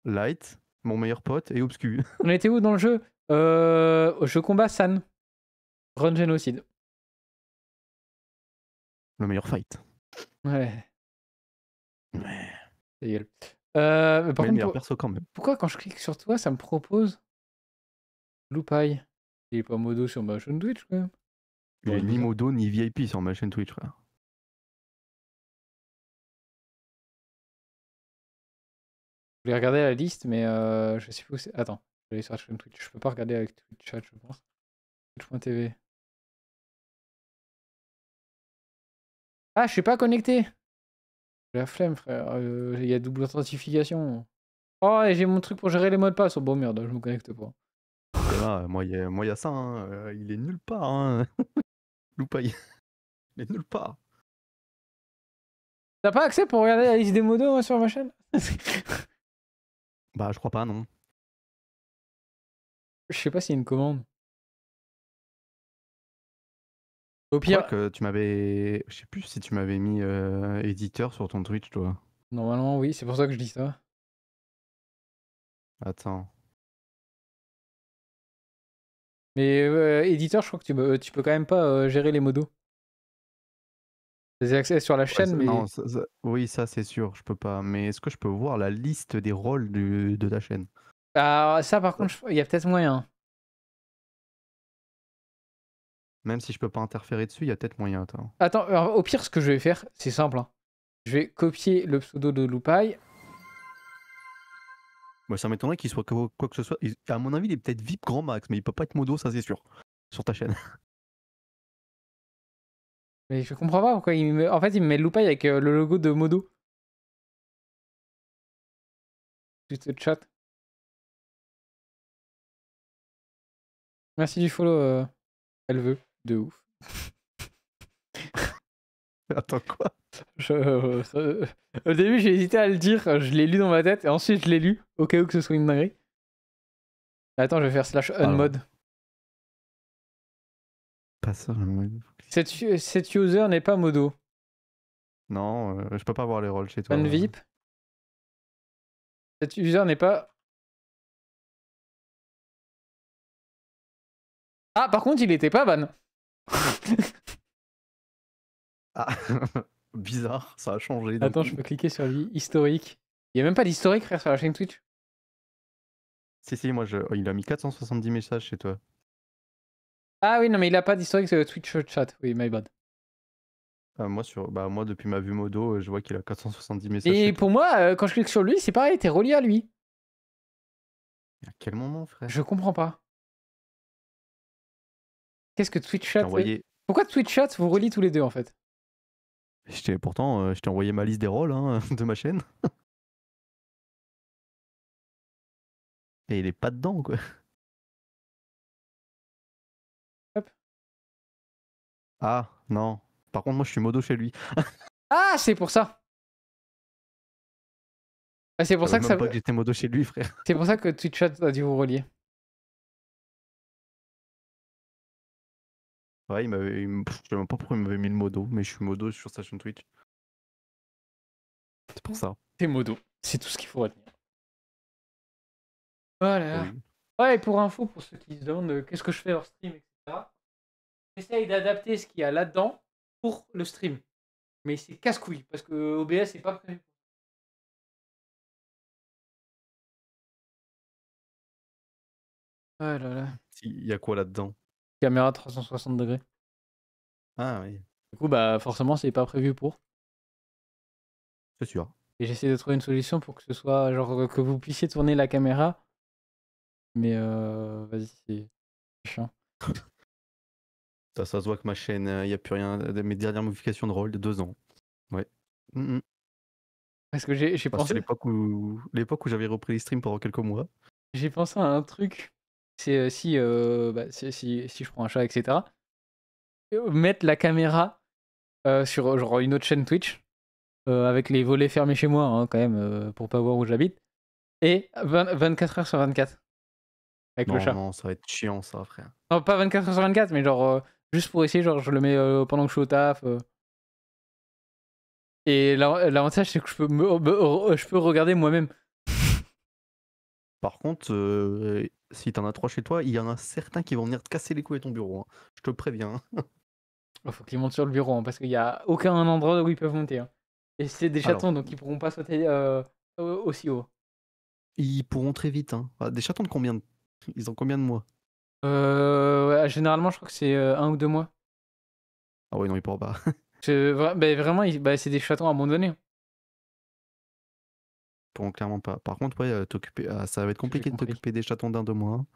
Light, mon meilleur pote et Obscu. On était où dans le jeu? Je combats San. Run Génocide. Le meilleur fight. Ouais, Ouais. ta gueule. Mais par Mais le meilleur contre, perso quand même. pourquoi quand je clique sur toi, ça me propose Loupaille? Il est pas modo sur ma chaîne Twitch quand même. Il est Ouais, ni bizarre. modo ni VIP sur ma chaîne Twitch, frère. Je voulais regarder la liste, mais je sais plus où c'est. Attends, je vais aller sur la chaîne Twitch. Je peux pas regarder avec Twitch chat, je pense. Twitch.tv. Ah, je suis pas connecté. J'ai la flemme, frère. Il y a double authentification. Oh, et j'ai mon truc pour gérer les mots de passe. Oh, bon, merde, je me connecte pas. Et là, moi, y a ça, hein. Il est nulle part, hein. Loupaille. Il est nulle part. T'as pas accès pour regarder la liste des modos sur ma chaîne? Bah, je crois pas, non. Je sais pas s'il y a une commande. Au Je crois pire, que tu m'avais. Je sais plus si tu m'avais mis éditeur sur ton Twitch, toi. normalement, oui, c'est pour ça que je dis ça. Attends. Mais éditeur, je crois que tu peux quand même pas gérer les modos. T'as accès sur la Ouais, chaîne, mais. non, oui, ça c'est sûr, je peux pas. Mais est-ce que je peux voir la liste des rôles de ta chaîne? Ah, ça, par contre, il y a peut-être moyen. Même si je peux pas interférer dessus, il y a peut-être moyen. Attends. Attends, alors, au pire, ce que je vais faire, c'est simple, hein. Je vais copier le pseudo de Loupaille. Moi, ça m'étonnerait qu'il soit quoi que ce soit. À mon avis, il est peut-être VIP grand max, mais il peut pas être modo, ça c'est sûr. Sur ta chaîne. Mais je comprends pas pourquoi il me... En fait, il me met Loupaille avec le logo de Modo. Juste le chat. Merci du follow, elle veut. De ouf. Attends, quoi? Au début, j'ai hésité à le dire, je l'ai lu dans ma tête, et ensuite je l'ai lu, au cas où que ce soit une dinguerie. Attends, je vais faire slash unmod. Pas ça. Cet user n'est pas modo. Non, je peux pas voir les rôles chez toi. Unvip. Cet user n'est pas... Ah, par contre, il était pas ban. Ah, bizarre, ça a changé. d'un Attends, coup. je peux cliquer sur lui. Historique. Il y a même pas d'historique, frère, sur la chaîne Twitch. Si, moi, il a mis 470 messages chez toi. Ah oui, non, mais il a pas d'historique sur le Twitch chat. Oui, my bad. Moi, depuis ma vue modo, je vois qu'il a 470 messages Et chez pour toi. moi, quand je clique sur lui, c'est pareil, t'es relié à lui. À quel moment, frère? Je comprends pas. Qu'est-ce que Twitch chat fait? Envoyé... Pourquoi Twitch chat vous relie tous les deux en fait? Pourtant, je t'ai envoyé ma liste des rôles hein, de ma chaîne. Et il est pas dedans, quoi. Hop. Ah, non. Par contre, moi, je suis modo chez lui. Ah, c'est pour ça. Ah, c'est Je pour ça savais que même pas que j'étais modo chez lui, frère. c'est pour ça que Twitch chat a dû vous relier. Ouais, je sais même pas pourquoi il m'avait mis le modo, mais je suis modo sur sa chaîne Twitch. C'est pour ça. C'est modo. C'est tout ce qu'il faut retenir. Voilà. Oui. Ouais, et pour info, pour ceux qui se demandent qu'est-ce que je fais hors stream, etc. J'essaye d'adapter ce qu'il y a là-dedans pour le stream. Mais c'est casse-couille parce que OBS c'est pas prévu. Ah là là. Il y a quoi là-dedans? Caméra 360 degrés. Ah oui, Du coup, bah forcément, c'est pas prévu pour. c'est sûr. Et j'essaie de trouver une solution pour que ce soit genre que vous puissiez tourner la caméra. Mais vas-y, c'est chiant. Ça se voit que ma chaîne, il n'y a plus rien. Mes dernières modifications de rôle de 2 ans. Ouais. Parce que j'ai C'est pensé, l'époque où j'avais repris les streams pendant quelques mois. j'ai pensé à un truc. C'est si je prends un chat, etc. Mettre la caméra sur genre une autre chaîne Twitch avec les volets fermés chez moi hein, quand même pour pas voir où j'habite et 24 heures sur 24 avec le chat. Non, ça va être chiant, ça, frère. Non, pas 24 heures sur 24, mais genre juste pour essayer, genre je le mets pendant que je suis au taf. Et l'avantage c'est que je peux regarder moi-même. Par contre, si t'en as 3 chez toi, il y en a certains qui vont venir te casser les couilles à ton bureau. Hein. Je te le préviens. Faut qu'ils montent sur le bureau hein, parce qu'il y a aucun endroit où ils peuvent monter. Hein. Et c'est des Alors. chatons donc ils pourront pas sauter aussi haut. Ils pourront très vite. Hein. Ah, des chatons de combien Ils ont combien de mois? Ouais, généralement, je crois que c'est 1 ou 2 mois. Ah ouais, non, il pourra pas. Vraiment, c'est des chatons abandonnés. Ils pourront clairement pas. Par contre, ouais, ça va être J'ai compliqué de compris. t'occuper des chatons d'1-2 mois, hein.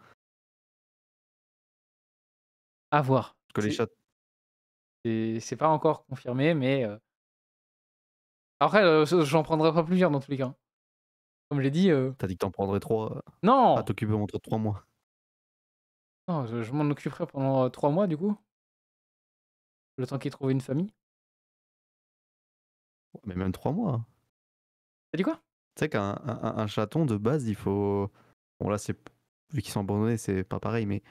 À voir. Parce que les C'est chats. c'est pas encore confirmé, mais après, j'en prendrai pas plusieurs dans tous les cas, hein. Comme j'ai dit, T'as dit que t'en prendrais 3 à non! t'occuper pendant 3 mois. Non, je m'en occuperai pendant 3 mois, du coup, le temps qu'il trouve une famille. Mais même 3 mois, hein. Tu dit quoi? Tu sais qu'un chaton, de base, il faut. Bon, là, vu qu'ils sont abandonnés, c'est pas pareil, mais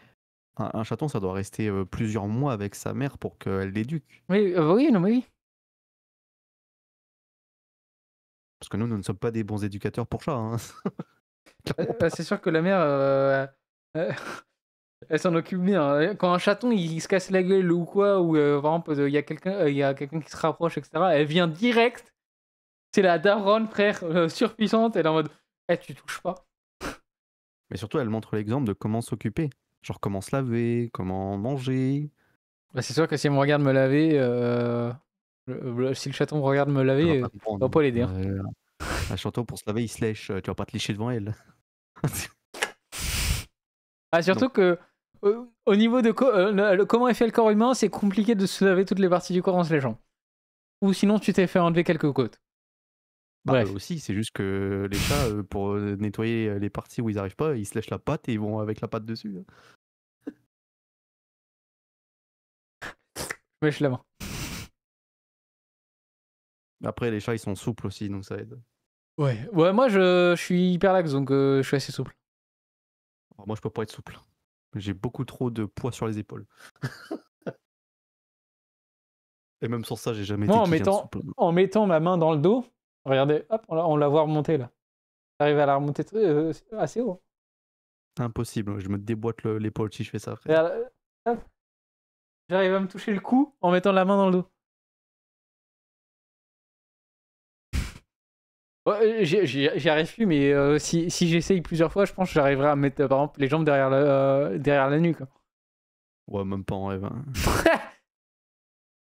un chaton, ça doit rester plusieurs mois avec sa mère pour qu'elle l'éduque. Oui, oui, non, mais oui. Parce que nous ne sommes pas des bons éducateurs pour chats, hein. Clairement pas. C'est sûr que la mère, heu, elle s'en occupe bien. Quand un chaton, il se casse la gueule ou quoi, ou par exemple, il y a quelqu'un qui se rapproche et cetera, elle vient direct. C'est la daronne, frère, surpuissante. Elle est en mode: «Eh, tu touches pas». Mais surtout, elle montre l'exemple de comment s'occuper. Genre comment se laver, comment manger. Bah, c'est sûr que si elle me regarde me laver, si le chaton me regarde me Elle va laver, pas ça comprendre. va pas l'aider, hein. Un chaton, pour se laver, il se lèche. Tu vas pas te lécher devant elle. Ah, surtout Donc, que, au niveau de comment est fait le corps humain, c'est compliqué de se laver toutes les parties du corps en se léchant. Ou sinon, tu t'es fait enlever quelques côtes. bah, eux Bref. aussi, c'est juste que les chats, pour nettoyer les parties où ils arrivent pas, ils se lèchent la patte et ils vont avec la patte dessus, hein. Je mèche la main. Après, les chats, ils sont souples aussi, donc ça aide. Ouais. Ouais, moi, je suis hyper lax, donc je suis assez souple. Alors, moi, je peux pas être souple. J'ai beaucoup trop de poids sur les épaules. Et même sur ça, j'ai jamais Moi, été quelqu'un de souple. en mettant ma main dans le dos, regardez, hop, on la voit remonter, là. J'arrive à la remonter assez haut. Impossible, je me déboîte l'épaule si je fais ça, frère. Regarde, hop. J'arrive à me toucher le cou en mettant la main dans le dos. Ouais, j'y arrive plus, mais si j'essaye plusieurs fois, je pense que j'arriverai à mettre, par exemple, les jambes derrière la nuque, hein. Ouais, même pas en rêve, hein.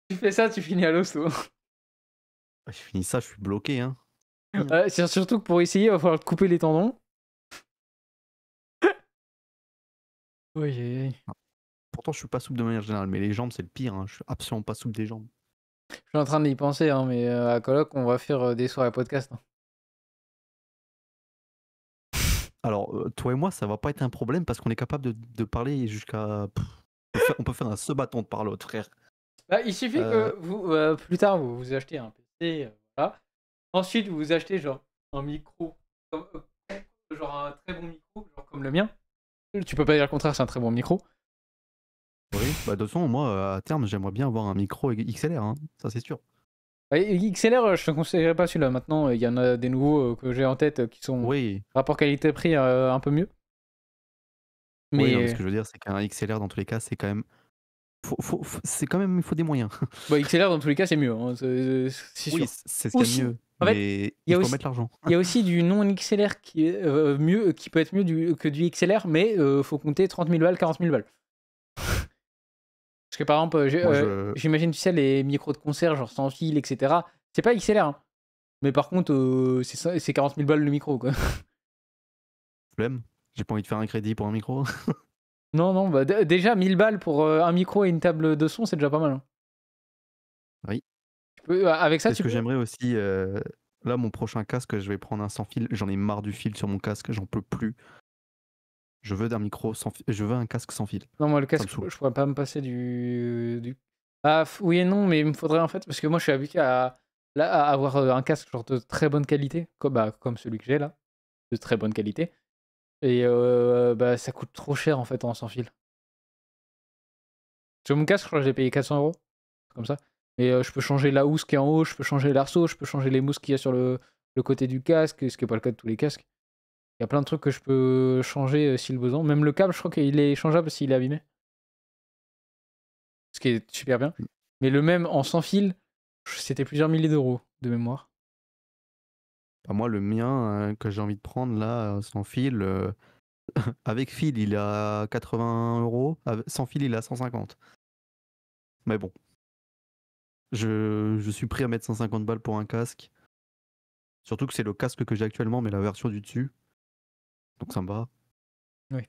Tu fais ça, tu finis à l'hosto. Je finis ça, je suis bloqué, hein. C'est surtout que pour essayer, il va falloir te couper les tendons. Oui, oui, oui. Pourtant, je suis pas souple de manière générale, mais les jambes, c'est le pire, hein. Je suis absolument pas souple des jambes. Je suis en train d'y penser, hein, mais à coloc, on va faire des soirées podcast, hein. Alors, toi et moi, ça va pas être un problème parce qu'on est capable de parler jusqu'à. On peut faire un ce bâton de par l'autre, frère. Bah, il suffit que vous, plus tard, vous achetez un PC, voilà. Ensuite, vous achetez genre un micro, genre un très bon micro, genre comme le mien. Tu peux pas dire le contraire, c'est un très bon micro. Oui, bah de toute façon, moi, à terme, j'aimerais bien avoir un micro XLR, hein. Ça, c'est sûr. XLR, je te conseillerais pas celui-là. Maintenant, il y en a des nouveaux que j'ai en tête qui sont Oui. rapport qualité-prix un peu mieux. Oui, non, mais Mais ce que je veux dire, c'est qu'un XLR, dans tous les cas, c'est quand même. C'est quand même. Il faut des moyens. bah, XLR, dans tous les cas, c'est mieux, hein, c'est sûr. Oui, c'est ce qu'il y a Aussi, de mieux. en fait, Mais il y a il faut aussi, mettre l'argent. il y a aussi du non XLR qui est mieux, qui peut être mieux que du XLR, mais faut compter 30 000 balles, 40 000 balles. Parce que par exemple, Moi, j'imagine, tu sais, les micros de concert, genre sans fil, etc. C'est pas XLR, hein. Mais par contre, c'est 40 000 balles le micro, quoi. flemme. J'ai pas envie de faire un crédit pour un micro. Non, non, bah, déjà 1000 balles pour un micro et une table de son, c'est déjà pas mal, hein. Oui. Avec ça, C'est ce tu que peux. j'aimerais aussi. Là, mon prochain casque, je vais prendre un sans fil. J'en ai marre du fil sur mon casque, j'en peux plus. Je veux un micro sans fil. Je veux un casque sans fil. Non, moi, le Ça me casque, saoule. je pourrais pas me passer Ah, oui et non, mais il me faudrait en fait, parce que moi, je suis habitué à avoir un casque genre de très bonne qualité, comme celui que j'ai là, de très bonne qualité. Et bah, ça coûte trop cher en fait en sans fil. Sur mon casque, je crois que j'ai payé 400 €, comme ça. Mais je peux changer la housse qui est en haut, je peux changer l'arceau, je peux changer les mousses qu'il y a sur le côté du casque, ce qui n'est pas le cas de tous les casques. Il y a plein de trucs que je peux changer si le besoin. Même le câble, je crois qu'il est changeable s'il est abîmé. Ce qui est super bien. Mais le même en sans fil, c'était plusieurs milliers d'euros de mémoire. Bah, moi, le mien que j'ai envie de prendre là, sans fil, Avec fil, il est à 80 €. Sans fil, il est à 150. Mais bon, je suis prêt à mettre 150 balles pour un casque. Surtout que c'est le casque que j'ai actuellement, mais la version du dessus. Donc ça me va. Oui.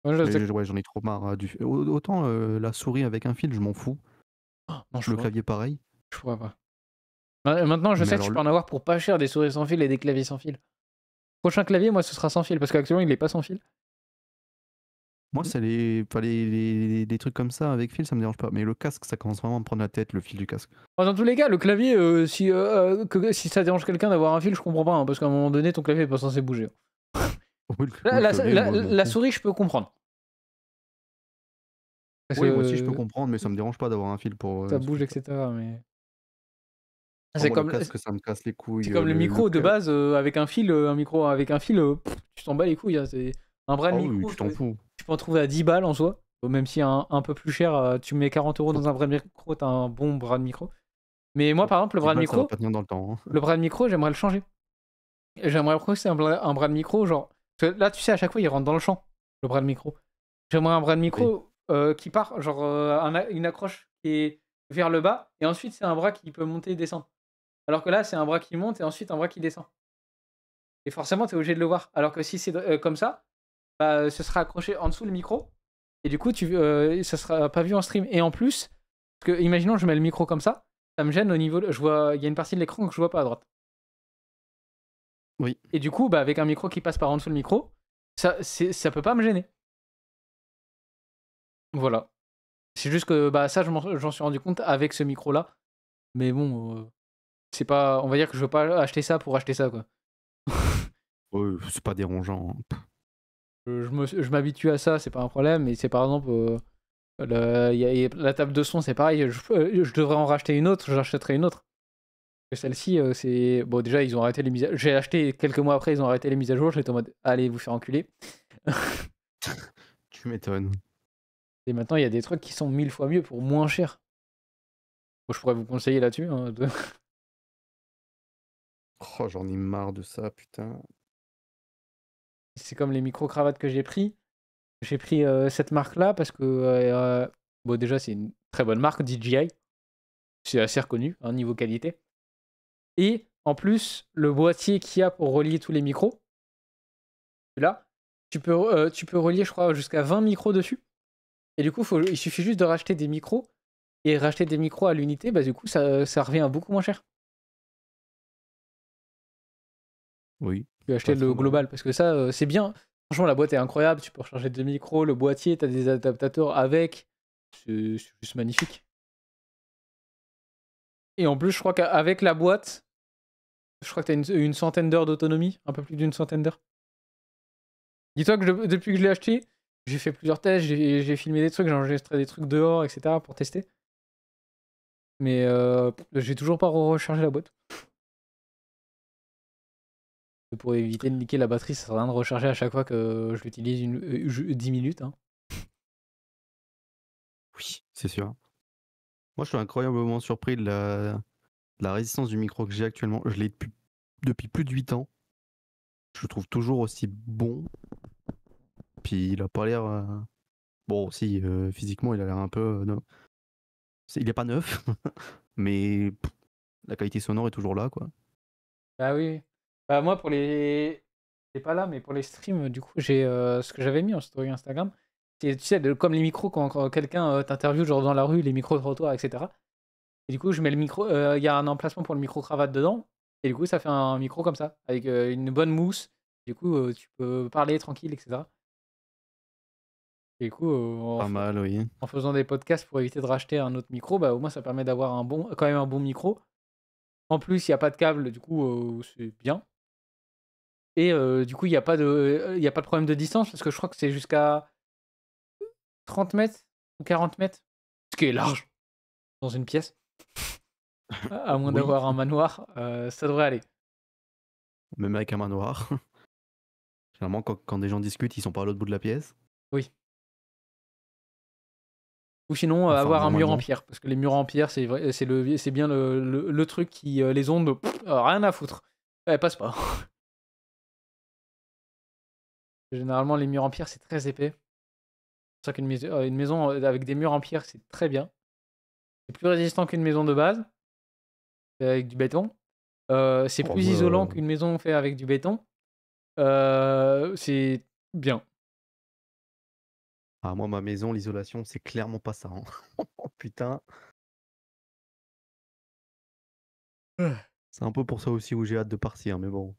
Moi, je sais Mais que- ouais, j'en ai trop marre. Autant la souris avec un fil, je m'en fous. Oh, non, je Le pourrais, clavier, pareil. je pourrais pas. Maintenant, je Mais sais que alors, je peux en avoir pour pas cher des souris sans fil et des claviers sans fil. Prochain clavier, moi, ce sera sans fil parce qu'actuellement, il est pas sans fil. moi, c'est les trucs comme ça avec fil, ça me dérange pas. Mais le casque, ça commence vraiment à me prendre la tête, le fil du casque. Dans tous les cas, le clavier, si ça dérange quelqu'un d'avoir un fil, je comprends pas, hein, parce qu'à un moment donné, ton clavier est pas censé bouger. Oui, La, la- clavier, la- moi, je m'en la fous. souris, je peux comprendre. Parce Oui, moi aussi, je peux que comprendre, mais ça me dérange pas d'avoir un fil pour ça ce bouge, truc-là. etc. Mais Oh, c'est moi, le comme, casque, ça me casse les couilles. c'est comme le micro de base avec un fil, un micro avec un fil, tu t'en bats les couilles. Hein, c'est un bras de Oh oui, micro, tu t'en fous. tu peux en trouver à 10 balles en soi. Même si un peu plus cher, tu mets 40 € dans un vrai micro, t'as un bon bras de micro. Mais moi, par exemple, le 10 bras de balles, ça va micro, pas tenir dans le temps. Hein. le bras de micro, j'aimerais le changer. J'aimerais proposer un bras de micro, genre. Parce que là, tu sais, à chaque fois, il rentre dans le champ, le bras de micro. J'aimerais un bras de micro qui part, genre une accroche qui est vers le bas, et ensuite, c'est un bras qui peut monter et descendre. Alors que là, c'est un bras qui monte et ensuite un bras qui descend. Et forcément, tu es obligé de le voir. Alors que si c'est comme ça, bah, ce sera accroché en dessous le micro, et du coup, ça sera pas vu en stream. Et en plus, parce que, imaginons, je mets le micro comme ça me gêne au niveau. Il y a une partie de l'écran que je vois pas à droite. Oui. Et du coup, bah, avec un micro qui passe par en dessous le micro, ça peut pas me gêner. Voilà. C'est juste que bah, ça, j'en suis rendu compte avec ce micro-là. Mais bon, c'est pas. On va dire que je veux pas acheter ça pour acheter ça, quoi. Ouais, c'est pas dérangeant. Hein. Je m'habitue à ça, c'est pas un problème. Mais c'est par exemple, la table de son, c'est pareil. Je devrais en racheter une autre, j'achèterai une autre. Celle-ci, c'est. Bon, déjà, ils ont arrêté les mises à jour. J'ai acheté quelques mois après, ils ont arrêté les mises à jour. J'étais en mode, allez vous faire enculer. Tu m'étonnes. Et maintenant, il y a des trucs qui sont 1000 fois mieux pour moins cher. Bon, je pourrais vous conseiller là-dessus. Hein, Oh, j'en ai marre de ça, putain. C'est comme les micro-cravates que j'ai pris. J'ai pris cette marque-là parce que, bon, déjà, c'est une très bonne marque, DJI. C'est assez reconnu, hein, niveau qualité. Et en plus, le boîtier qu'il y a pour relier tous les micros, là, tu peux relier, je crois, jusqu'à 20 micros dessus. Et du coup, il suffit juste de racheter des micros. Et racheter des micros à l'unité, bah, du coup, ça revient beaucoup moins cher. Oui. Tu peux acheter Pas le trop mal. global parce que ça, c'est bien. Franchement, la boîte est incroyable. Tu peux recharger des micros, le boîtier, t'as des adaptateurs avec. C'est juste magnifique. Et en plus, je crois qu'avec la boîte, je crois que t'as une centaine d'heures d'autonomie, un peu plus d'une centaine d'heures. Dis-toi que depuis que je l'ai acheté, j'ai fait plusieurs tests, j'ai filmé des trucs, j'ai enregistré des trucs dehors, etc. pour tester. Mais j'ai toujours pas rechargé la boîte. Pour éviter de niquer la batterie, ça sert à rien de recharger à chaque fois que je l'utilise 10 minutes. Hein. Oui, c'est sûr. Moi, je suis incroyablement surpris de la résistance du micro que j'ai actuellement. Je l'ai depuis plus de 8 ans. Je le trouve toujours aussi bon. Puis il a pas l'air. Bon, si, physiquement, il a l'air un peu. Il est pas neuf, mais la qualité sonore est toujours là, quoi. Bah oui. Bah moi pour les. C'est pas là, mais pour les streams, du coup, j'ai ce que j'avais mis en story Instagram. C'est, tu sais, comme les micros quand quelqu'un t'interviewe genre dans la rue, les micros de trottoir, etc. Et du coup, je mets le micro. Il y a un emplacement pour le micro-cravate dedans. Et du coup, ça fait un micro comme ça, avec une bonne mousse. Du coup, tu peux parler tranquille, etc. Et du coup, Pas mal, oui. en faisant des podcasts pour éviter de racheter un autre micro, bah au moins ça permet d'avoir quand même un bon micro. En plus, il n'y a pas de câble, du coup, c'est bien. Et du coup, il n'y a pas de problème de distance parce que je crois que c'est jusqu'à 30 mètres ou 40 mètres, ce qui est large dans une pièce. À moins Oui. d'avoir un manoir, ça devrait aller. Même avec un manoir. Généralement, quand des gens discutent, ils sont pas à l'autre bout de la pièce. Oui. Ou sinon, Enfin, avoir un mur en normalement. pierre. Parce que les murs en pierre, c'est bien le truc qui. Les ondes, rien à foutre. Elles passent pas. Généralement, les murs en pierre, c'est très épais. C'est pour ça une maison avec des murs en pierre, c'est très bien. C'est plus résistant qu'une maison de base, avec du béton. C'est Oh, plus moi, isolant qu'une maison faite avec du béton. C'est bien. moi, ma maison, l'isolation, c'est clairement pas ça, hein. Oh putain. C'est un peu pour ça aussi où j'ai hâte de partir, mais bon.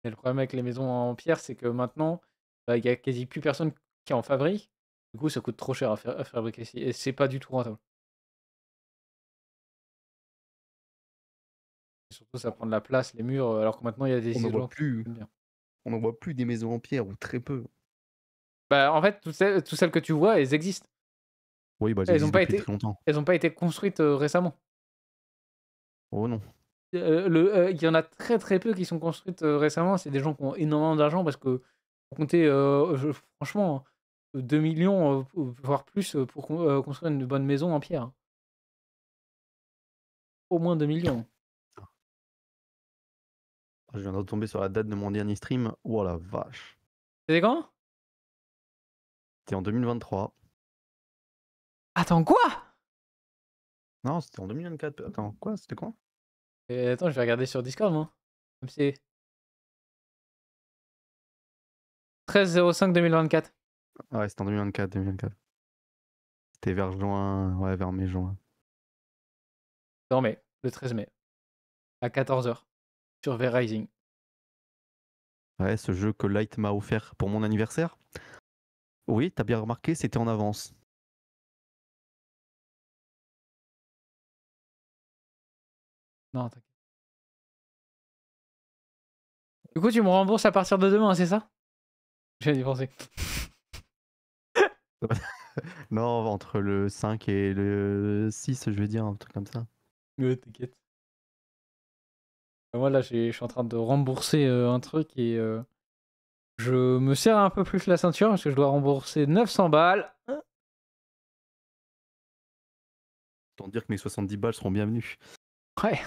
Et le problème avec les maisons en pierre, c'est que maintenant, il y a quasi plus personne qui en fabrique. Du coup, ça coûte trop cher à fabriquer. Et c'est pas du tout rentable. Et surtout, ça prend de la place, les murs, alors que maintenant, il y a des On n'en voit isolants qui plus. fonctionnent bien. On n'en voit plus des maisons en pierre, ou très peu. Bah, en fait, toutes celles que tu vois, elles existent. Oui, bah, elles Elles n'ont existent pas depuis été, très longtemps. elles ont pas été construites récemment. Oh non. Il y en a très très peu qui sont construites récemment. C'est des gens qui ont énormément d'argent parce que faut compter, franchement, 2 millions, voire plus, pour construire une bonne maison en pierre. Au moins 2 millions. Je viens de retomber sur la date de mon dernier stream. Oh la vache. C'était quand? C'était en 2023. Attends, quoi? Non, c'était en 2024. Attends, quoi? C'était quoi? Attends, je vais regarder sur Discord, moi. Comme c'est 13/05/2024. Ouais, c'était en 2024. C'était vers juin. Ouais, vers mai-juin. Non, mai, le 13 mai, à 14h, sur V-Rising. Ouais, ce jeu que Light m'a offert pour mon anniversaire. Oui, t'as bien remarqué, c'était en avance. Non, t'inquiète. Du coup, tu me rembourses à partir de demain, c'est ça? Je viens d'y penser. Non, entre le 5 et le 6, je vais dire, un truc comme ça. Ouais, t'inquiète. Moi, là, je suis en train de rembourser un truc et je me serre un peu plus la ceinture parce que je dois rembourser 900 balles. Autant dire que mes 70 balles seront bienvenues. Ouais.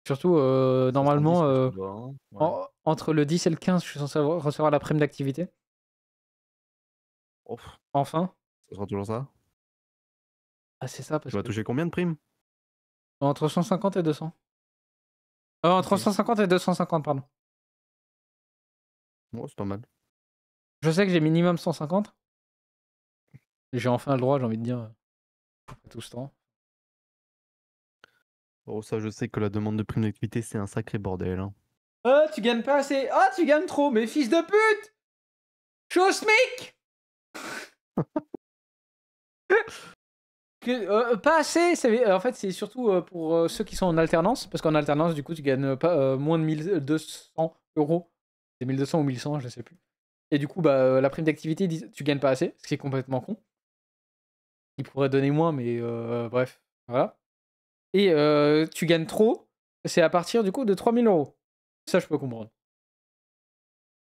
Surtout, 70, normalement, je dois, hein. Ouais. entre le 10 et le 15, je suis censé recevoir la prime d'activité. Oh, Enfin. ça sera toujours ça. Ah, c'est ça, Tu parce vas que toucher combien de primes? entre 150 et 200. Entre Ok. 150 et 250, pardon. Ouais, c'est pas mal. Je sais que j'ai minimum 150. J'ai enfin le droit, j'ai envie de dire, après tout ce temps. Oh, ça, je sais que la demande de prime d'activité, c'est un sacré bordel, hein. Ah, tu gagnes pas assez. Ah, tu gagnes trop, mais fils de pute! Je suis au SMIC! Pas assez, en fait, c'est surtout pour ceux qui sont en alternance, parce qu'en alternance, du coup, tu gagnes pas moins de 1200 euros. C'est 1200 ou 1100, je sais plus. Et du coup, bah, la prime d'activité, tu gagnes pas assez, ce qui est complètement con. Ils pourraient donner moins, mais bref, voilà. Et tu gagnes trop, c'est à partir du coup de 3000 euros. Ça, je peux comprendre.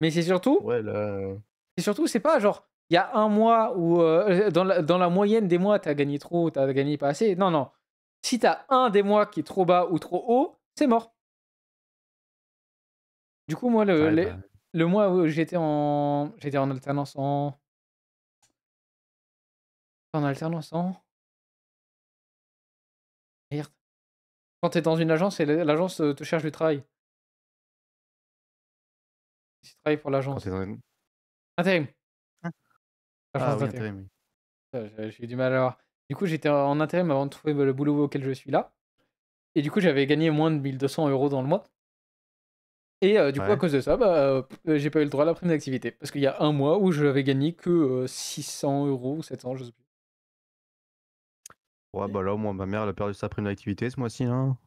Mais c'est surtout, Ouais, là. c'est pas genre, il y a un mois où dans la moyenne des mois, t'as gagné trop, t'as gagné pas assez. Non, non. Si t'as un des mois qui est trop bas ou trop haut, c'est mort. Du coup, moi, Ouais, bah. le mois où j'étais en alternance en alternance merde. Quand t'es dans une agence et l'agence te cherche du travail. Tu travailles pour Quand l'agence. t'es dans une. Intérim. Ah, Agence oui, d'intérim. intérim, oui. J'ai eu du mal à voir. Du coup, j'étais en intérim avant de trouver le boulot auquel je suis là. Et du coup, j'avais gagné moins de 1200 euros dans le mois. Et du coup, à Ouais. cause de ça, bah, j'ai pas eu le droit à la prime d'activité. Parce qu'il y a un mois où je n'avais gagné que 600 euros ou 700, je sais plus. Ouais, bah là, moi, ma mère, elle a perdu sa prime d'activité ce mois-ci, hein.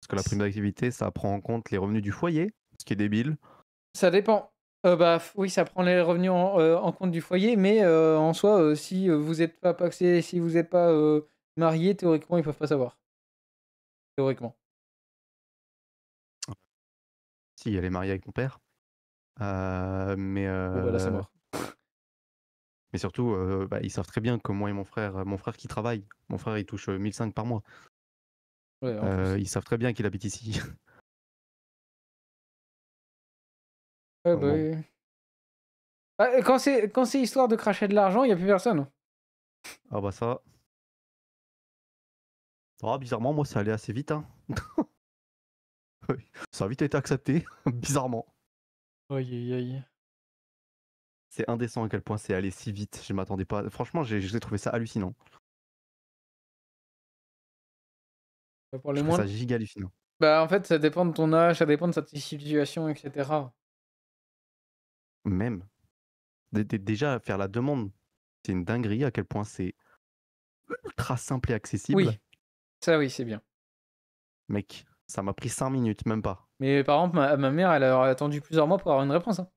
Parce que la prime d'activité, ça prend en compte les revenus du foyer, ce qui est débile. Ça dépend. Bah, oui, ça prend les revenus en compte du foyer, mais en soi, si vous n'êtes pas paxé, si vous n'êtes pas marié, théoriquement, ils peuvent pas savoir. Théoriquement. Si, elle est mariée avec mon père. Mais, Bon, bah là, c'est mort. mais surtout, bah, ils savent très bien que moi et mon frère qui travaille, mon frère il touche 1500 par mois. Ouais, en plus. Ils savent très bien qu'il habite ici. Ouais, Donc bah bon. oui. Ah, quand c'est histoire de cracher de l'argent, il n'y a plus personne. Ah bah ça. Ah, bizarrement, moi, ça allait assez vite. Hein. Oui. Ça a vite été accepté, bizarrement. Aïe, aïe, aïe. C'est indécent à quel point c'est allé si vite. Je m'attendais pas. Franchement, j'ai trouvé ça hallucinant. Pour les Je trouve ça moins. giga hallucinant. Bah, en fait, ça dépend de ton âge, ça dépend de ta situation, etc. Même. Déjà, faire la demande, c'est une dinguerie à quel point c'est ultra simple et accessible. Oui, ça, oui, c'est bien. Mec, ça m'a pris 5 minutes, même pas. Mais par exemple, ma mère, elle a attendu plusieurs mois pour avoir une réponse. Hein.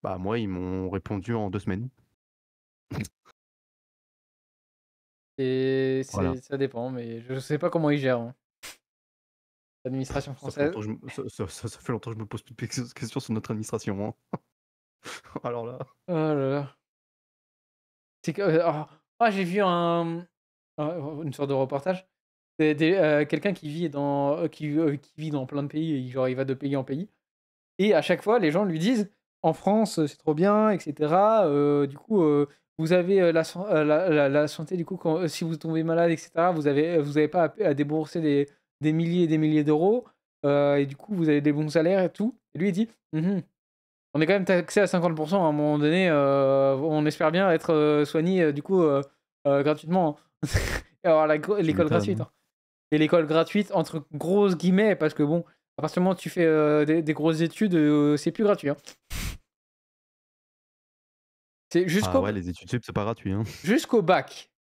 Bah, moi, ils m'ont répondu en 2 semaines. Et Voilà. ça dépend, mais je sais pas comment ils gèrent. Hein. L'administration Ça fait française. longtemps que ça fait longtemps que je me pose plus de questions sur notre administration. Hein. Alors là. Oh là là. C'est que, j'ai vu une sorte de reportage. Quelqu'un qui vit qui vit dans plein de pays, et genre il va de pays en pays. Et à chaque fois, les gens lui disent en France, c'est trop bien, etc. Du coup, vous avez la santé, du coup, si vous tombez malade, etc., vous avez pas à débourser des milliers et des milliers d'euros. Et du coup, vous avez des bons salaires et tout. Et lui, il dit Mhm. On est quand même taxé à 50% à un moment donné. On espère bien être soigné, du coup, gratuitement. Hein. Et avoir Tu l'école gratuite. m'étonnes. Hein. Et l'école gratuite, entre grosses guillemets, parce que bon, à partir du moment où tu fais des grosses études, c'est plus gratuit. Hein. C'est Ah ouais, les études sup, c'est pas gratuit. Hein. jusqu'au bac,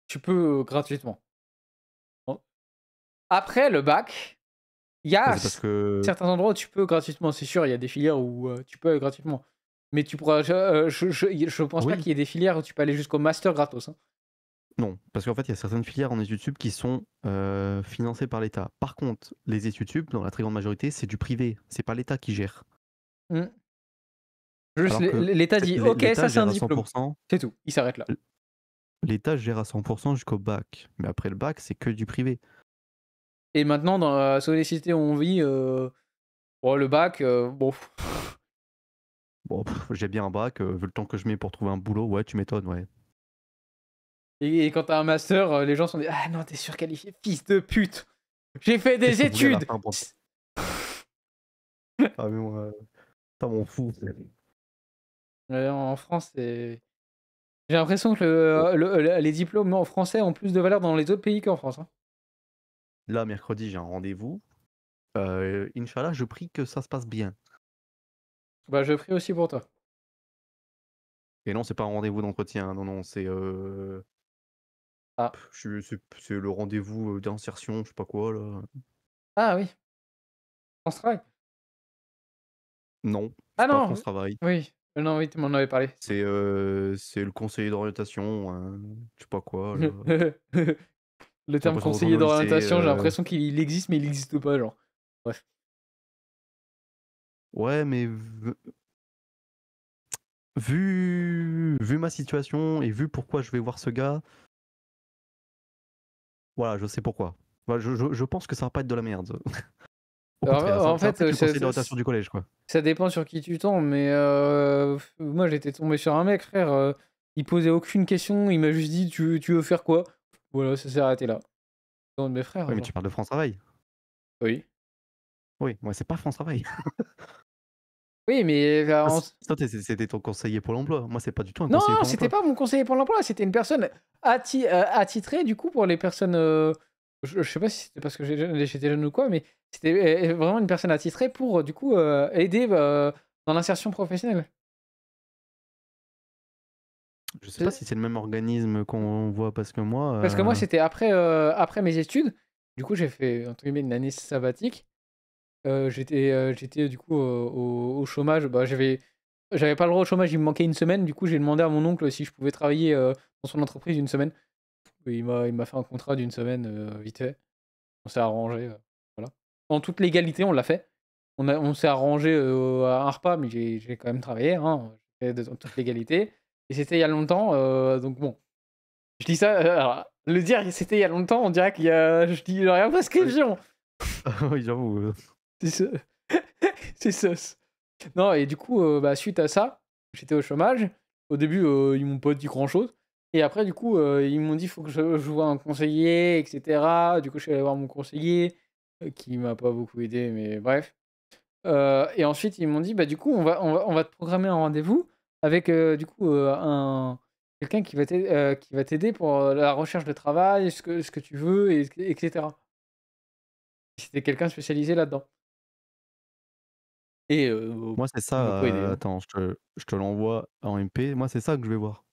tu peux gratuitement. Bon. Après le bac, il y Bah, a c'est parce que. certains endroits où tu peux gratuitement. C'est sûr, il y a des filières où tu peux gratuitement. Mais tu pourras. Je pense pas Oui. qu'il y ait des filières où tu peux aller jusqu'au master gratos. Hein. Non, parce qu'en fait, il y a certaines filières en études sup qui sont financées par l'État. Par contre, les études sup, dans la très grande majorité, c'est du privé. C'est pas l'État qui gère. Mm. Juste Alors que l'État dit ok, l'État ça c'est un gère à diplôme. 100%. C'est tout, il s'arrête là. L'État gère à 100% jusqu'au bac. Mais après le bac, c'est que du privé. Et maintenant, dans la société où on vit, bon, le bac, bon. Bon, j'ai bien un bac, vu le temps que je mets pour trouver un boulot, ouais, tu m'étonnes, ouais. Et quand t'as un master, les gens sont des ah non, t'es surqualifié, fils de pute. J'ai fait Qu'est-ce des que vous voulez à la études. fin pour... Ah mais moi, ça m'en fout. En France, c'est. J'ai l'impression que les diplômes en français ont plus de valeur dans les autres pays qu'en France. Hein. Là, mercredi, j'ai un rendez-vous. Inch'Allah, je prie que ça se passe bien. Bah, je prie aussi pour toi. Et non, c'est pas un rendez-vous d'entretien, non, non, c'est Ah, c'est le rendez-vous d'insertion, je sais pas quoi, là. ah oui, France Travail. Non, Ah c'est pas non, France Travail. oui, non, oui, tu m'en avais parlé. C'est le conseiller d'orientation, je sais pas quoi, là. Le J'ai terme l'impression de retourner conseiller au lycée. d'orientation, j'ai l'impression qu'il existe, mais il n'existe pas, genre. Bref. Ouais, mais vu ma situation et vu pourquoi je vais voir ce gars, voilà, je sais pourquoi. Voilà, je pense que ça va pas être de la merde. Au contraire, En ça va fait, pas être le conseiller d'orientation du collège, quoi. ça dépend sur qui tu tombes, mais moi j'étais tombé sur un mec, frère. Il posait aucune question, il m'a juste dit tu veux faire quoi? Voilà, ça s'est arrêté là. Non, mes frères, Oui, mais genre. tu parles de France Travail. Oui. Oui, moi, c'est pas France Travail. Oui, mais Toi, c'était ton conseiller pour l'emploi. Moi, c'est pas du tout un non, conseiller pour c'était l'emploi. pas mon conseiller pour l'emploi, c'était une personne attitrée, du coup, pour les personnes. Je sais pas si c'était parce que j'étais jeune ou quoi, mais c'était vraiment une personne attitrée pour, du coup, aider dans l'insertion professionnelle. Je sais pas si c'est le même organisme qu'on voit parce que moi. Parce que moi, c'était après mes études. Du coup, j'ai fait, entre guillemets, une année sabbatique. J'étais du coup au chômage. Bah, j'avais pas le droit au chômage, il me manquait une semaine. Du coup, j'ai demandé à mon oncle si je pouvais travailler dans son entreprise une semaine. Il m'a fait un contrat d'une semaine, vite fait. On s'est arrangé. Voilà. En toute légalité, on l'a fait. On s'est arrangé à un repas, mais j'ai quand même travaillé. Hein. J'ai fait en toute légalité. Et c'était il y a longtemps. Donc bon. Je dis ça. Alors, le dire c'était il y a longtemps, on dirait qu'il y a. Je dis rien prescription. Oui, j'avoue. C'est ça. C'est sauce. Non, et du coup, bah, suite à ça, j'étais au chômage. Au début, ils m'ont pas dit grand-chose. Et après, du coup, ils m'ont dit: «Faut que je voie un conseiller» et cetera. Du coup, je suis allé voir mon conseiller, qui m'a pas beaucoup aidé, mais bref. Et ensuite, ils m'ont dit: «Bah, du coup, on va te programmer un rendez-vous avec, du coup, un quelqu'un qui va t'aider pour, la recherche de travail, ce que tu veux et cetera». C'était quelqu'un spécialisé là-dedans et Moi, c'est il m'a ça, pas aidé, hein. attends, je te l'envoie en MP. Moi, c'est ça que je vais voir.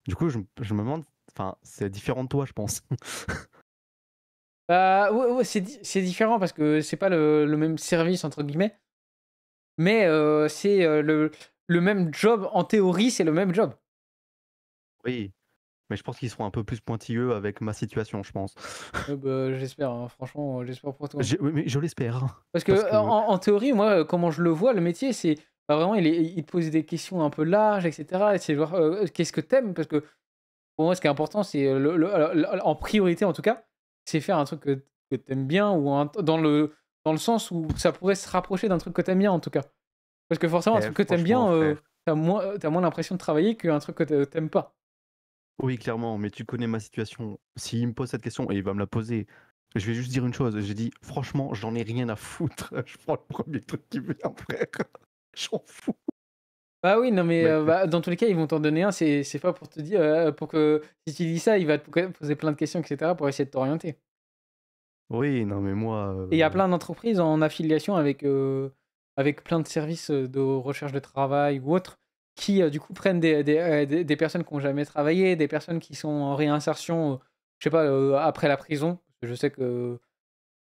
Du coup, je me demande, enfin, c'est différent de toi, je pense. Bah, ouais, ouais, c'est différent parce que c'est pas le même «service» entre guillemets, mais c'est, le même job. En théorie, c'est le même job. Oui, mais je pense qu'ils seront un peu plus pointilleux avec ma situation, je pense. Bah, j'espère, hein, franchement, j'espère pour toi. Oui, mais je l'espère, hein, Parce parce que que en théorie, moi, comment je le vois, le métier, c'est bah, vraiment, il te pose des questions un peu larges, et cetera. Et c'est genre, qu'est-ce que t'aimes? Parce que pour moi, ce qui est important, c'est en priorité, en tout cas, c'est faire un truc que t'aimes bien ou dans le sens où ça pourrait se rapprocher d'un truc que t'aimes bien, en tout cas. Parce que forcément, un truc que t'aimes franchement, bien, frère. t'as moins l'impression de travailler qu'un truc que t'aimes pas. Oui, clairement, mais tu connais ma situation. S'il me pose cette question et il va me la poser, je vais juste dire une chose. J'ai dit, franchement, j'en ai rien à foutre. Je prends le premier truc qui vient, frère. J'en fous. Bah oui, non, mais Mais bah, dans tous les cas, ils vont t'en donner un. C'est pas pour te dire, pour que si tu dis ça, il va te poser plein de questions, et cetera, pour essayer de t'orienter. oui, non, mais moi, Et il y a plein d'entreprises en affiliation avec plein de services, de recherche de travail ou autres, qui, du coup, prennent des personnes qui ont jamais travaillé, des personnes qui sont en réinsertion, je sais pas, après la prison. Parce que je sais que,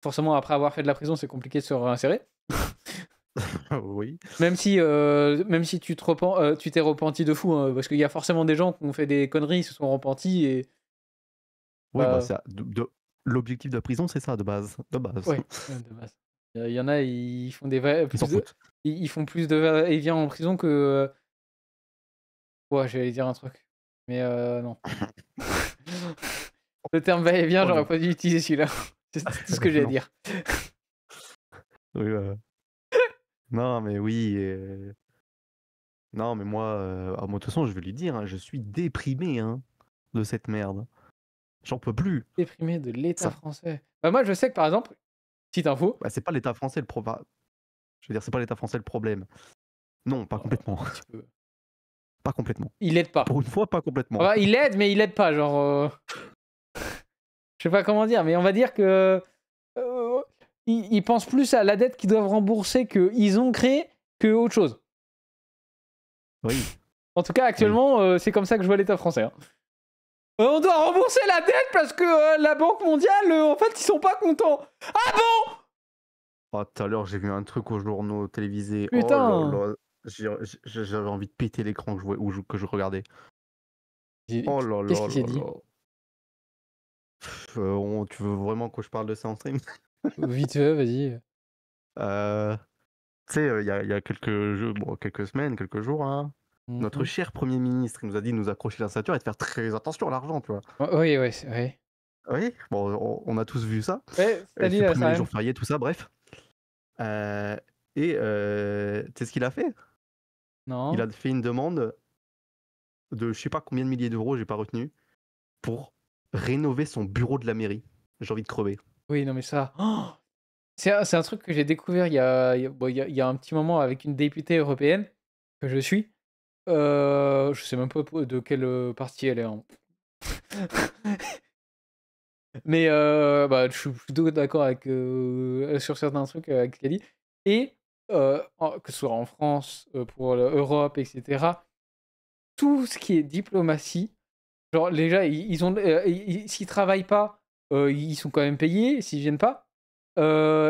forcément, après avoir fait de la prison, c'est compliqué de se réinsérer. oui. Même si tu t'es repenti de fou, hein, parce qu'il y a forcément des gens qui ont fait des conneries, se sont repentis et Oui, bah, bah, ça, l'objectif de la prison, c'est ça, de base. De base. ouais, ouais, de base. Il y en a, ils font des va Ils s'en plus de foutent. ils font plus de va-et-vient en prison que, ouais, j'allais dire un truc, mais non. Le terme va-et-vient, Oh, j'aurais pas dû utiliser celui-là. C'est tout ce que j'ai à non. dire. Oui, non, mais oui. Non, mais moi, moi, de toute façon, je vais lui dire, hein, je suis déprimé, hein, de cette merde. J'en peux plus. Déprimé de l'État Ça, français. Bah, moi, je sais que, par exemple, petite info, bah, c'est pas l'État français le problème. Je veux dire, c'est pas l'État français le problème. Non, pas complètement. un petit peu. Pas complètement. Il aide pas. Pour une fois, pas Ah complètement. bah, il aide, mais il aide pas, genre, je sais pas comment dire, mais on va dire que, ils pensent plus à la dette qu'ils doivent rembourser qu'ils ont créée qu'autre chose. Oui, En tout cas, oui. actuellement, c'est comme ça que je vois l'État français, hein. On doit rembourser la dette parce que, la Banque mondiale, en fait, ils sont pas contents. Ah bon? Oh, tout à l'heure, j'ai vu un truc aux journaux télévisés. Oh là Putain! là. J'avais envie de péter l'écran que que je regardais. Oh là Qu'est-ce là qu'il s'est là dit? là. Tu veux vraiment que je parle de ça en stream? Vite fait, vas-y. Euh, Tu sais, il y a quelques semaines, quelques jours, hein, notre Mmh. cher Premier ministre, il nous a dit de nous accrocher la ceinture et de faire très attention à l'argent, tu vois. Oui, ouais, c'est vrai. Oui, bon, on a tous vu ça. Ouais, salut la Supprimer les jours sirène. fériés, tout ça, bref. Euh, tu sais ce qu'il a fait? Il Non? a fait une demande de je sais pas combien de milliers d'euros, j'ai pas retenu, pour rénover son bureau de la mairie. J'ai envie de crever. Oui, non, mais ça, c'est un truc que j'ai découvert il y a un petit moment avec une députée européenne que je suis. Je sais même pas de quel, parti elle est, hein. Mais bah, je suis plutôt d'accord sur certains trucs, avec ce qu'elle dit et que ce soit en France, pour l'Europe et cetera, tout ce qui est diplomatie, genre déjà ils ont, s'ils travaillent pas, ils sont quand même payés s'ils viennent pas.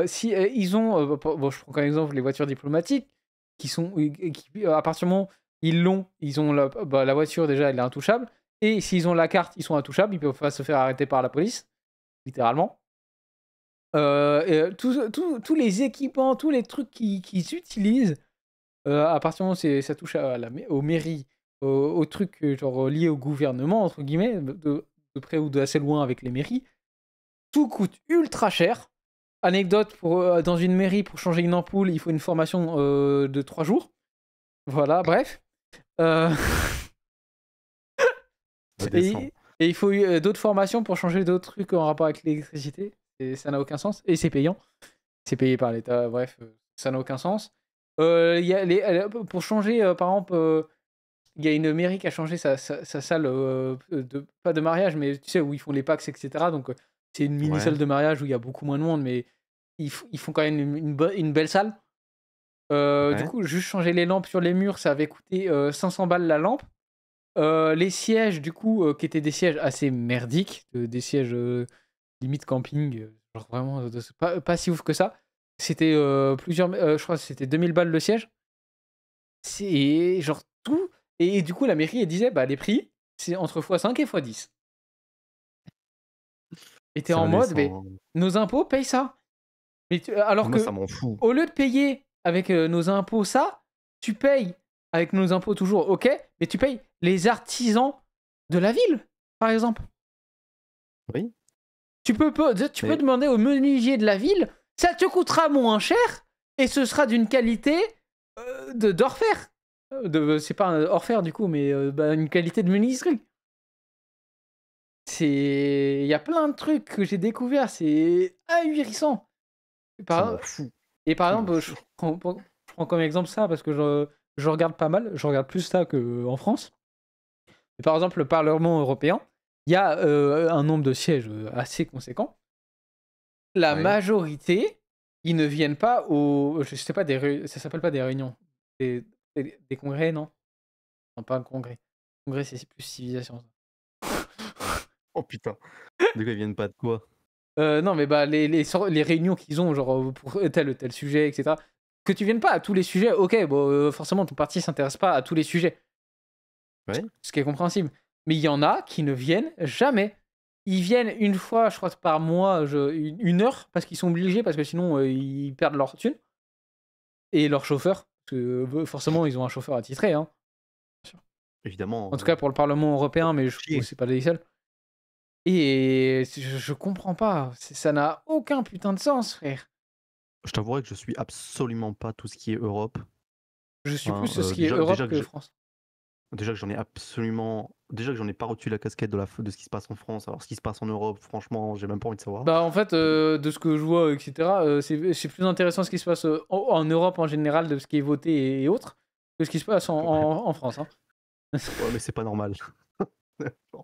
Si, ils ont, bon, je prends comme exemple les voitures diplomatiques qui sont qui à partir du moment où ils ont la voiture déjà elle est intouchable et s'ils ont la carte, ils sont intouchables, ils peuvent pas se faire arrêter par la police, littéralement. Et tous les équipements, tous les trucs qu'ils utilisent, à partir du moment où ça touche aux mairies, aux trucs, genre, liés au gouvernement entre guillemets, de près ou d'assez loin avec les mairies, tout coûte ultra cher. anecdote, dans une mairie, pour changer une ampoule, il faut une formation de 3 jours. Voilà, bref. Euh, Redescends. et il faut d'autres formations pour changer d'autres trucs en rapport avec l'électricité. Et ça n'a aucun sens. Et c'est payant. C'est payé par l'État. Bref, ça n'a aucun sens. Il y a pour changer, par exemple, il y a une mairie qui a changé sa salle, pas de mariage, mais tu sais, où ils font les packs, etc. Donc, c'est une mini Ouais. salle de mariage où il y a beaucoup moins de monde, mais ils font quand même une belle salle. Du Ouais. coup, juste changer les lampes sur les murs, ça avait coûté 500 balles la lampe. Les sièges, du coup, qui étaient des sièges assez merdiques, des sièges limite camping, genre vraiment pas si ouf que ça. C'était je crois que c'était 2000 balles le siège. C'est genre tout. Et du coup, la mairie, elle disait, bah les prix, c'est entre x5 et x10. Et t'es C'est en mode, mais indécent. nos impôts payent ça. Mais alors Moi, que, ça m'en fout. au lieu de payer avec nos impôts ça, tu payes avec nos impôts toujours, ok, mais tu payes les artisans de la ville, par exemple. Oui. Tu peux Mais demander au menuisier de la ville, ça te coûtera moins cher et ce sera d'une qualité d'orfèvre. C'est pas un orfèvre du coup, mais une qualité de menuiserie. Il y a plein de trucs que j'ai découverts, c'est ahurissant. ça m'en fout. Et par Ça m'en exemple, je prends comme exemple ça parce que je regarde pas mal, je regarde plus ça qu'en France. Et par exemple, le Parlement européen, il y a un nombre de sièges assez conséquent. La Ouais. majorité, ils ne viennent pas je sais pas, ça s'appelle pas des réunions. Des congrès, non? Non, pas un congrès. Congrès, c'est plus civilisation. Oh putain. Du coup, ils viennent pas de quoi? Non, mais bah, les réunions qu'ils ont, genre pour tel ou tel sujet, etc. Que tu viennes pas à tous les sujets, ok, bon, forcément, ton parti s'intéresse pas à tous les sujets. Ouais. Ce qui est compréhensible. Mais il y en a qui ne viennent jamais. Ils viennent une fois, je crois, par mois, une heure, parce qu'ils sont obligés, parce que sinon, ils perdent leur thune. Et leur chauffeur. Parce que forcément, ils ont un chauffeur attitré. Hein. Évidemment. En tout cas, pour le Parlement européen, mais je chier. trouve que c'est pas les seuls. Et je comprends pas. Ça n'a aucun putain de sens, frère. Je t'avouerai que je suis absolument pas tout ce qui est Europe. Je suis Enfin, plus ce qui est déjà Europe que que France. j'en ai absolument. Déjà que j'en ai pas reçu la casquette de ce qui se passe en France. Alors, ce qui se passe en Europe, franchement, j'ai même pas envie de savoir. Bah, en fait, de ce que je vois, etc., c'est plus intéressant ce qui se passe en Europe en général, de ce qui est voté et autres, que ce qui se passe en France. Hein. Ouais, mais c'est pas normal.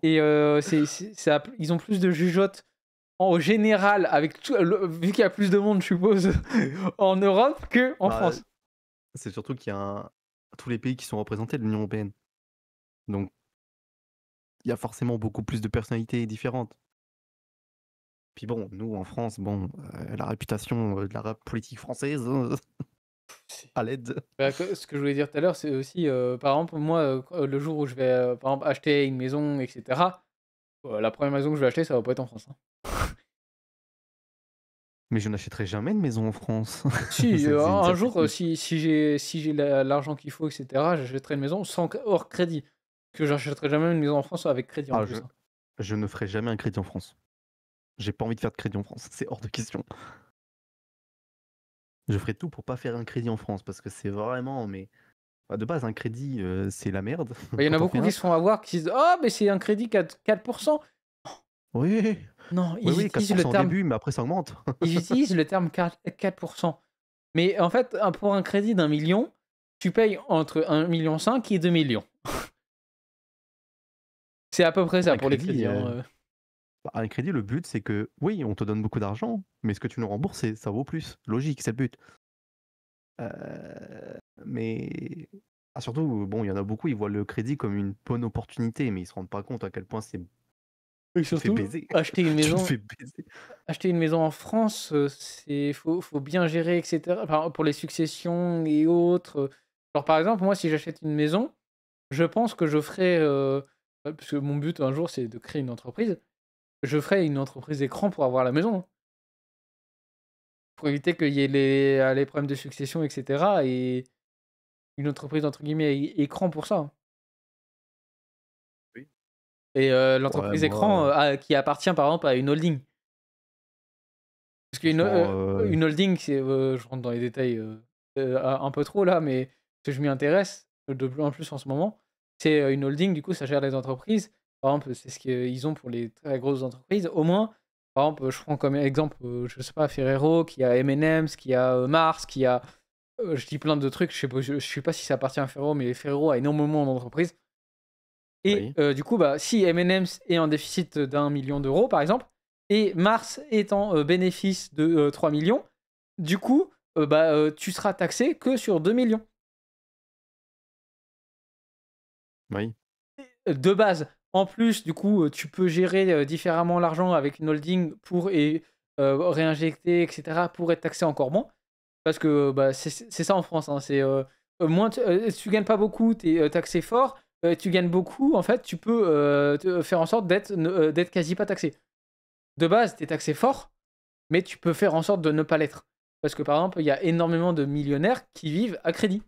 Et ils ont plus de jugeotes en général, avec vu qu'il y a plus de monde, je suppose, en Europe que en Bah, France. c'est surtout qu'il y a tous les pays qui sont représentés de l'Union européenne. Donc, il y a forcément beaucoup plus de personnalités différentes. Puis bon, nous en France, bon, la réputation de la politique française, à l'aide. Bah, ce que je voulais dire tout à l'heure, c'est aussi, par exemple, moi, le jour où je vais, par exemple, acheter une maison, etc., la première maison que je vais acheter, ça va pas être en France. Hein. Mais je n'achèterai jamais de maison en France. Si, C'est une un jour, certitude. si j'ai l'argent qu'il faut, etc., j'achèterai une maison hors crédit. Parce que j'achèterai jamais une maison en France avec crédit en Ah, plus. Hein. je ne ferai jamais un crédit en France. J'ai pas envie de faire de crédit en France, c'est hors de question. Je ferai tout pour pas faire un crédit en France parce que c'est vraiment, mais de base, un crédit, c'est la merde. Bah, il y en a Quand on beaucoup fait qui un. se font avoir, qui se disent oh, mais c'est un crédit 4%. Oui, Non, oui, oui, 4% au début, mais après ça augmente. ils utilisent le terme 4%. Mais en fait, pour un crédit d'1 million, tu payes entre 1,5 million et 2 millions. C'est à peu près ça Un pour les crédit, crédits. Hein. un crédit, le but, c'est que oui, on te donne beaucoup d'argent, mais ce que tu nous rembourses, ça vaut plus. Logique, c'est le but. Mais surtout, bon, il y en a beaucoup, ils voient le crédit comme une bonne opportunité, mais ils se rendent pas compte à quel point c'est Et tu te fais surtout, baiser. acheter une Tu te maison, fais baiser. acheter une maison en France, faut bien gérer, etc. Enfin, pour les successions et autres. Genre, par exemple, moi, si j'achète une maison, je pense que je ferai. Parce que mon but un jour, c'est de créer une entreprise. Je ferai une entreprise écran pour avoir la maison. Hein. Pour éviter qu'il y ait les problèmes de succession, etc. Et une entreprise, entre guillemets, écran pour ça. Hein. Oui. Et Ouais, l'entreprise écran moi, qui appartient, par exemple, à une holding. Parce Parce qu'une Franchement, une holding, je rentre dans les détails un peu trop là, mais que je m'y intéresse de plus en plus en ce moment, c'est une holding, du coup, ça gère les entreprises. Par exemple, c'est ce qu'ils ont pour les très grosses entreprises. Au moins, par exemple, je prends comme exemple, je sais pas, Ferrero, qui a M&M's, qui a Mars, qui a. Je dis plein de trucs, je sais pas si ça appartient à Ferrero, mais Ferrero a énormément d'entreprises. Et oui. du coup, bah, si M&M's est en déficit d'1 million d'euros, par exemple, et Mars est en bénéfice de 3 millions, du coup, tu seras taxé que sur 2 millions. Oui. De base. En plus, du coup, tu peux gérer différemment l'argent avec une holding pour réinjecter, etc., pour être taxé encore moins. Parce que bah, c'est ça en France. Hein, c'est moins tu gagnes pas beaucoup, tu es taxé fort. Tu gagnes beaucoup, en fait, tu peux faire en sorte d'être quasi pas taxé. De base, tu es taxé fort, mais tu peux faire en sorte de ne pas l'être. Parce que par exemple, il y a énormément de millionnaires qui vivent à crédit.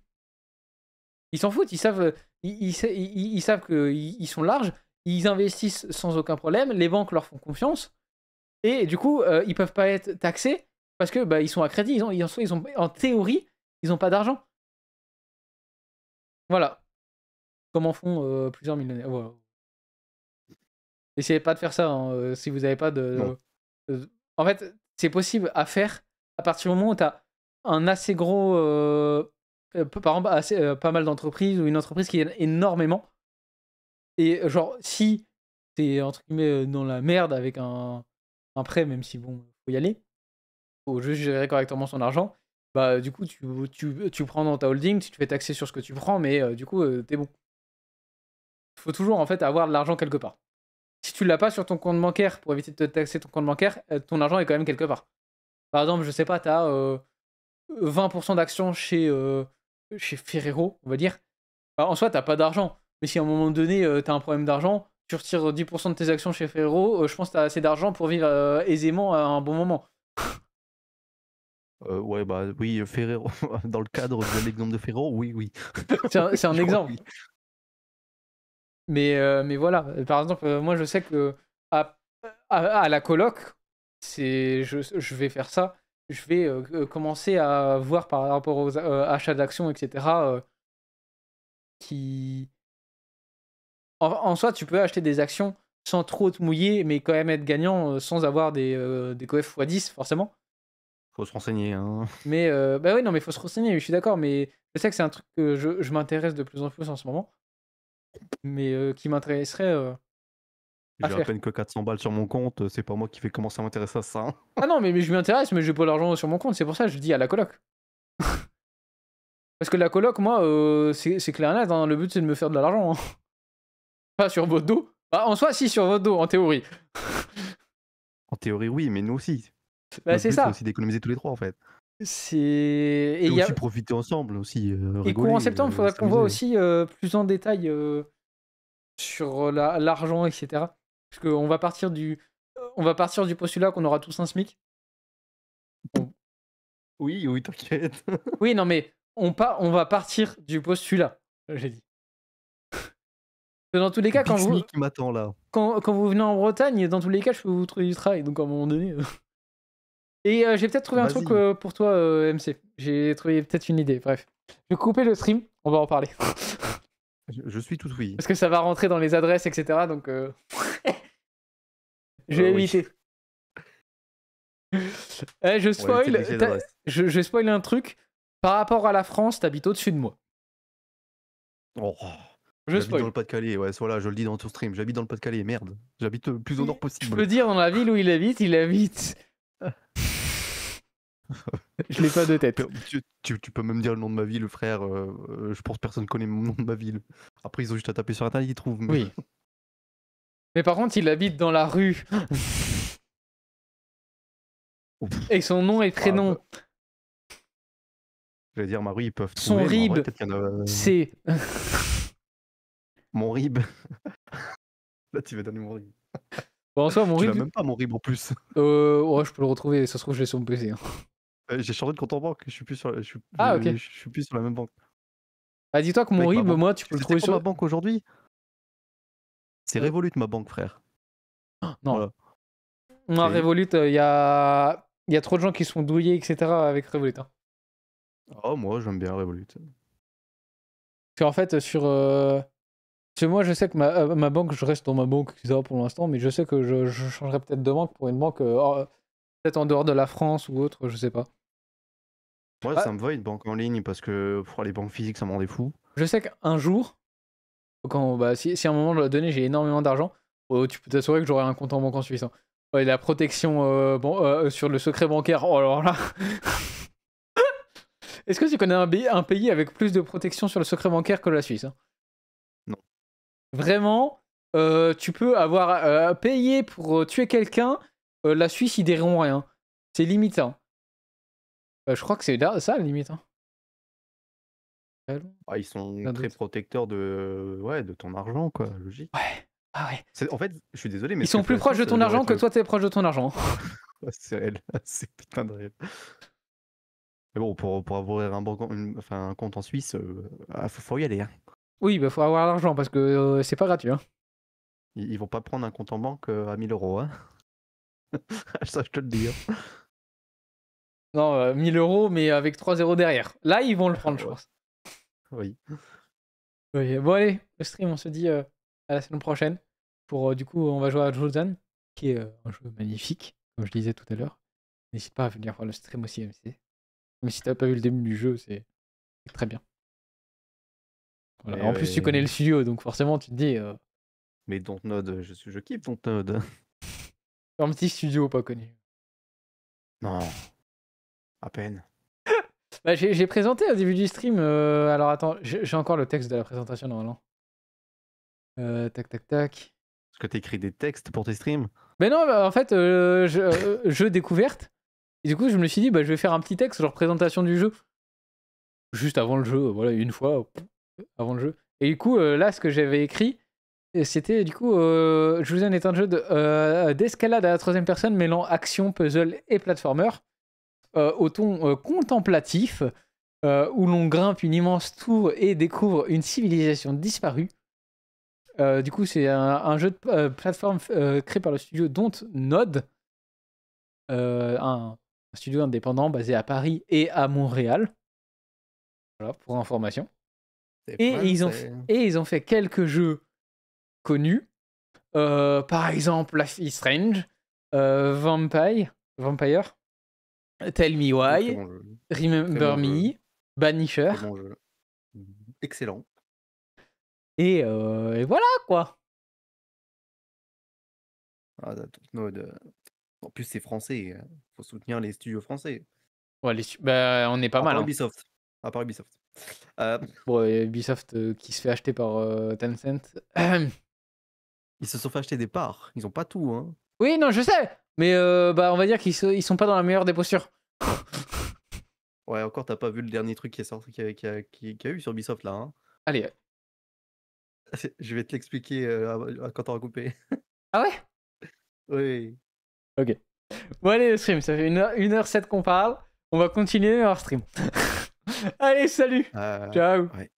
Ils s'en foutent, ils savent qu'ils sont larges, ils investissent sans aucun problème, les banques leur font confiance, et du coup, ils peuvent pas être taxés parce que ils sont à crédit, en théorie, ils n'ont pas d'argent. Voilà comment font plusieurs millionnaires. Voilà. Essayez pas de faire ça hein, si vous n'avez pas Non. En fait, c'est possible à faire à partir du moment où tu as un assez gros. Par exemple, pas mal d'entreprises ou une entreprise qui gagne énormément. Et genre, si t'es entre guillemets dans la merde avec un prêt, même si bon, faut y aller, faut juste gérer correctement son argent, bah du coup, tu prends dans ta holding, tu te fais taxer sur ce que tu prends, mais du coup, t'es bon. Faut toujours en fait avoir de l'argent quelque part. Si tu l'as pas sur ton compte bancaire pour éviter de te taxer ton compte bancaire, ton argent est quand même quelque part. Par exemple, je sais pas, t'as 20% d'actions chez Ferrero, on va dire. Bah, en soi, t'as pas d'argent. Mais si à un moment donné, t'as un problème d'argent, tu retires 10% de tes actions chez Ferrero, je pense que t'as assez d'argent pour vivre aisément à un bon moment. Ouais, bah oui, Ferrero, dans le cadre de l'exemple de Ferrero, oui, oui. C'est un Je crois que exemple. oui. Mais voilà, par exemple, moi je sais que à la coloc, je vais faire ça. Je vais commencer à voir par rapport aux achats d'actions, etc. Qui. En soi, tu peux acheter des actions sans trop te mouiller, mais quand même être gagnant sans avoir des coef x10, forcément. Faut se renseigner, hein. Mais bah oui, non, mais faut se renseigner, je suis d'accord, mais je sais que c'est un truc que je m'intéresse de plus en plus en ce moment, mais qui m'intéresserait à J'ai à faire. peine que 400 balles sur mon compte, c'est pas moi qui vais commencer à m'intéresser à ça, hein. Ah non, mais je m'y intéresse, mais j'ai pas l'argent sur mon compte, c'est pour ça que je dis à la coloc. Parce que la coloc, moi, c'est clair et net, hein, le but c'est de me faire de l'argent. Hein. Pas sur votre dos. Bah, en soi, si, sur votre dos, en théorie. En théorie, oui, mais nous aussi. Bah, Notre c'est but, c'est ça. aussi d'économiser tous les 3, en fait. C'est. Et Et il y aussi a. profiter ensemble, aussi, Et courant rigoler, septembre, il faudra qu'on voit s'amuser. aussi plus en détail sur l'argent, etc. Parce qu'on va partir du postulat qu'on aura tous un SMIC. Oui, oui, t'inquiète. Oui, non, mais on va partir du postulat, j'ai dit. Dans tous les cas, Big Smic qui m'attend, là. quand vous venez en Bretagne, dans tous les cas, je peux vous trouver du travail. Donc à un moment donné. Et j'ai peut-être trouvé un truc Vas-y. pour toi, MC. J'ai trouvé peut-être une idée. Bref. Je vais couper le stream, on va en parler. Je suis tout oui. Parce que ça va rentrer dans les adresses, etc. Donc je vais Oui. éviter. Je On va éviter spoil. de glisser les adresses. Je spoil un truc. Par rapport à la France, t'habites au-dessus de moi. Oh. Je J'habite dans spoil. le Pas-de-Calais, ouais, voilà, je le dis dans tout stream. J'habite dans le Pas-de-Calais, merde. J'habite le plus au nord Je possible. peux dire dans la ville où il habite. Je l'ai pas de tête. Tu peux même dire le nom de ma ville, frère. Je pense que personne connaît mon nom de ma ville. Après, ils ont juste à taper sur internet, ils trouvent. Mais... Oui. Mais par contre, il habite dans la rue. Et son nom et prénom. Je vais dire, ma rue, ils peuvent Son trouver. Mais en vrai, RIB, peut-être qu'il y en a. c'est. Mon RIB. Là, tu vas donner mon RIB. Bon, en soi, mon Tu l'as RIB. même pas, mon RIB en plus. Ouais, je peux le retrouver. Ça se trouve, je l'ai sur mon PC. Hein. J'ai changé de compte en banque. Je suis plus sur, Ah, ok. je suis plus sur la même banque. Bah, dis-toi que mon Mec, ma RIB, banque. moi, tu peux le C'est trouver quoi sur. ma banque aujourd'hui? C'est Revolut, ma banque, frère. Non. Voilà. Moi, Si. Revolut, il y il y a trop de gens qui sont douillés, etc. avec Revolut. Hein. Oh, moi, j'aime bien Revolut. Parce qu'en fait, parce que moi, je sais que ma banque, je reste dans ma banque, etc. pour l'instant, mais je sais que je changerai peut-être de banque pour une banque, peut-être en dehors de la France ou autre, je sais pas. Moi, Ah. ça me va une banque en ligne parce que pour les banques physiques, ça m'en rendait fou. Je sais qu'un jour, si à un moment donné j'ai énormément d'argent, tu peux t'assurer que j'aurai un compte en banque en Suisse. Hein. Ouais, la protection sur le secret bancaire, oh alors là. Est-ce que tu connais un pays avec plus de protection sur le secret bancaire que la Suisse? Hein? Non. Vraiment, tu peux avoir payé pour tuer quelqu'un, la Suisse ils diront rien. C'est limite. Hein. Je crois que c'est ça la limite. Hein. Ah, ils sont Plein très d'autres. protecteurs de ton argent, quoi, logique. Ouais. Ah ouais. En fait, je suis désolé, mais Ils ce que sont fait plus la proches de Suisse, ton devrait argent être que toi t'es proche de ton argent. Ouais, c'est réel, c'est putain de réel. Mais bon, pour avoir un compte en Suisse, faut y aller. Hein. Oui, bah faut avoir l'argent parce que c'est pas gratuit. Hein. Ils vont pas prendre un compte en banque à 1000 euros. Hein. Ça, je te le dis. Hein. Non, 1000 euros, mais avec 3 zéros derrière. Là, ils vont le prendre, je Ouais. pense. Oui. Oui. Bon, allez, le stream, on se dit à la semaine prochaine. Pour du coup, on va jouer à Jodan, qui est un jeu magnifique, comme je disais tout à l'heure. N'hésite pas à venir voir le stream aussi, MC. Même si t'as pas vu le début du jeu, c'est très bien. Voilà. Mais En plus, tu connais le studio, donc forcément, tu te dis. Mais Dontnod, je kiffe Dontnod. Un petit studio pas connu. Non. À peine. Bah, j'ai présenté au début du stream. Alors attends, j'ai encore le texte de la présentation normalement. Tac. Est-ce que t'écris des textes pour tes streams? Mais non, bah, en fait, jeu découverte. Et du coup, je me suis dit, bah, je vais faire un petit texte genre présentation du jeu. Juste avant le jeu, voilà, une fois, avant le jeu. Et du coup, là, ce que j'avais écrit, c'était du coup, Jouzan est un jeu d'escalade à la troisième personne mêlant action, puzzle et platformer. Au ton contemplatif, où l'on grimpe une immense tour et découvre une civilisation disparue. Du coup, c'est un jeu de plateforme créé par le studio Dontnod, un studio indépendant basé à Paris et à Montréal. Voilà, pour information. Et ils ont fait quelques jeux connus. Par exemple, Life is Strange, Vampire, Tell Me Why, Très bon jeu. Remember Très bon Me, jeu. Banisher. Très bon jeu. Excellent. Et voilà quoi. Ah, Dontnod. En plus, c'est français. Faut soutenir les studios français. Ouais, bah, on est pas mal. part Hein. Ubisoft. À part Ubisoft. Bon, Ubisoft qui se fait acheter par Tencent. Ils se sont fait acheter des parts. Ils ont pas tout. Hein. Oui, non, je sais. Mais bah, on va dire qu'ils sont pas dans la meilleure des postures. Ouais, encore, t'as pas vu le dernier truc qui est sorti, qu'il y a eu sur Ubisoft là. Hein. Allez. Je vais te l'expliquer quand t'auras coupé. Ah ouais? Oui. Ok. Bon, allez, le stream, ça fait 1h07 qu'on parle. On va continuer leur stream. Allez, salut. Ciao. Ouais.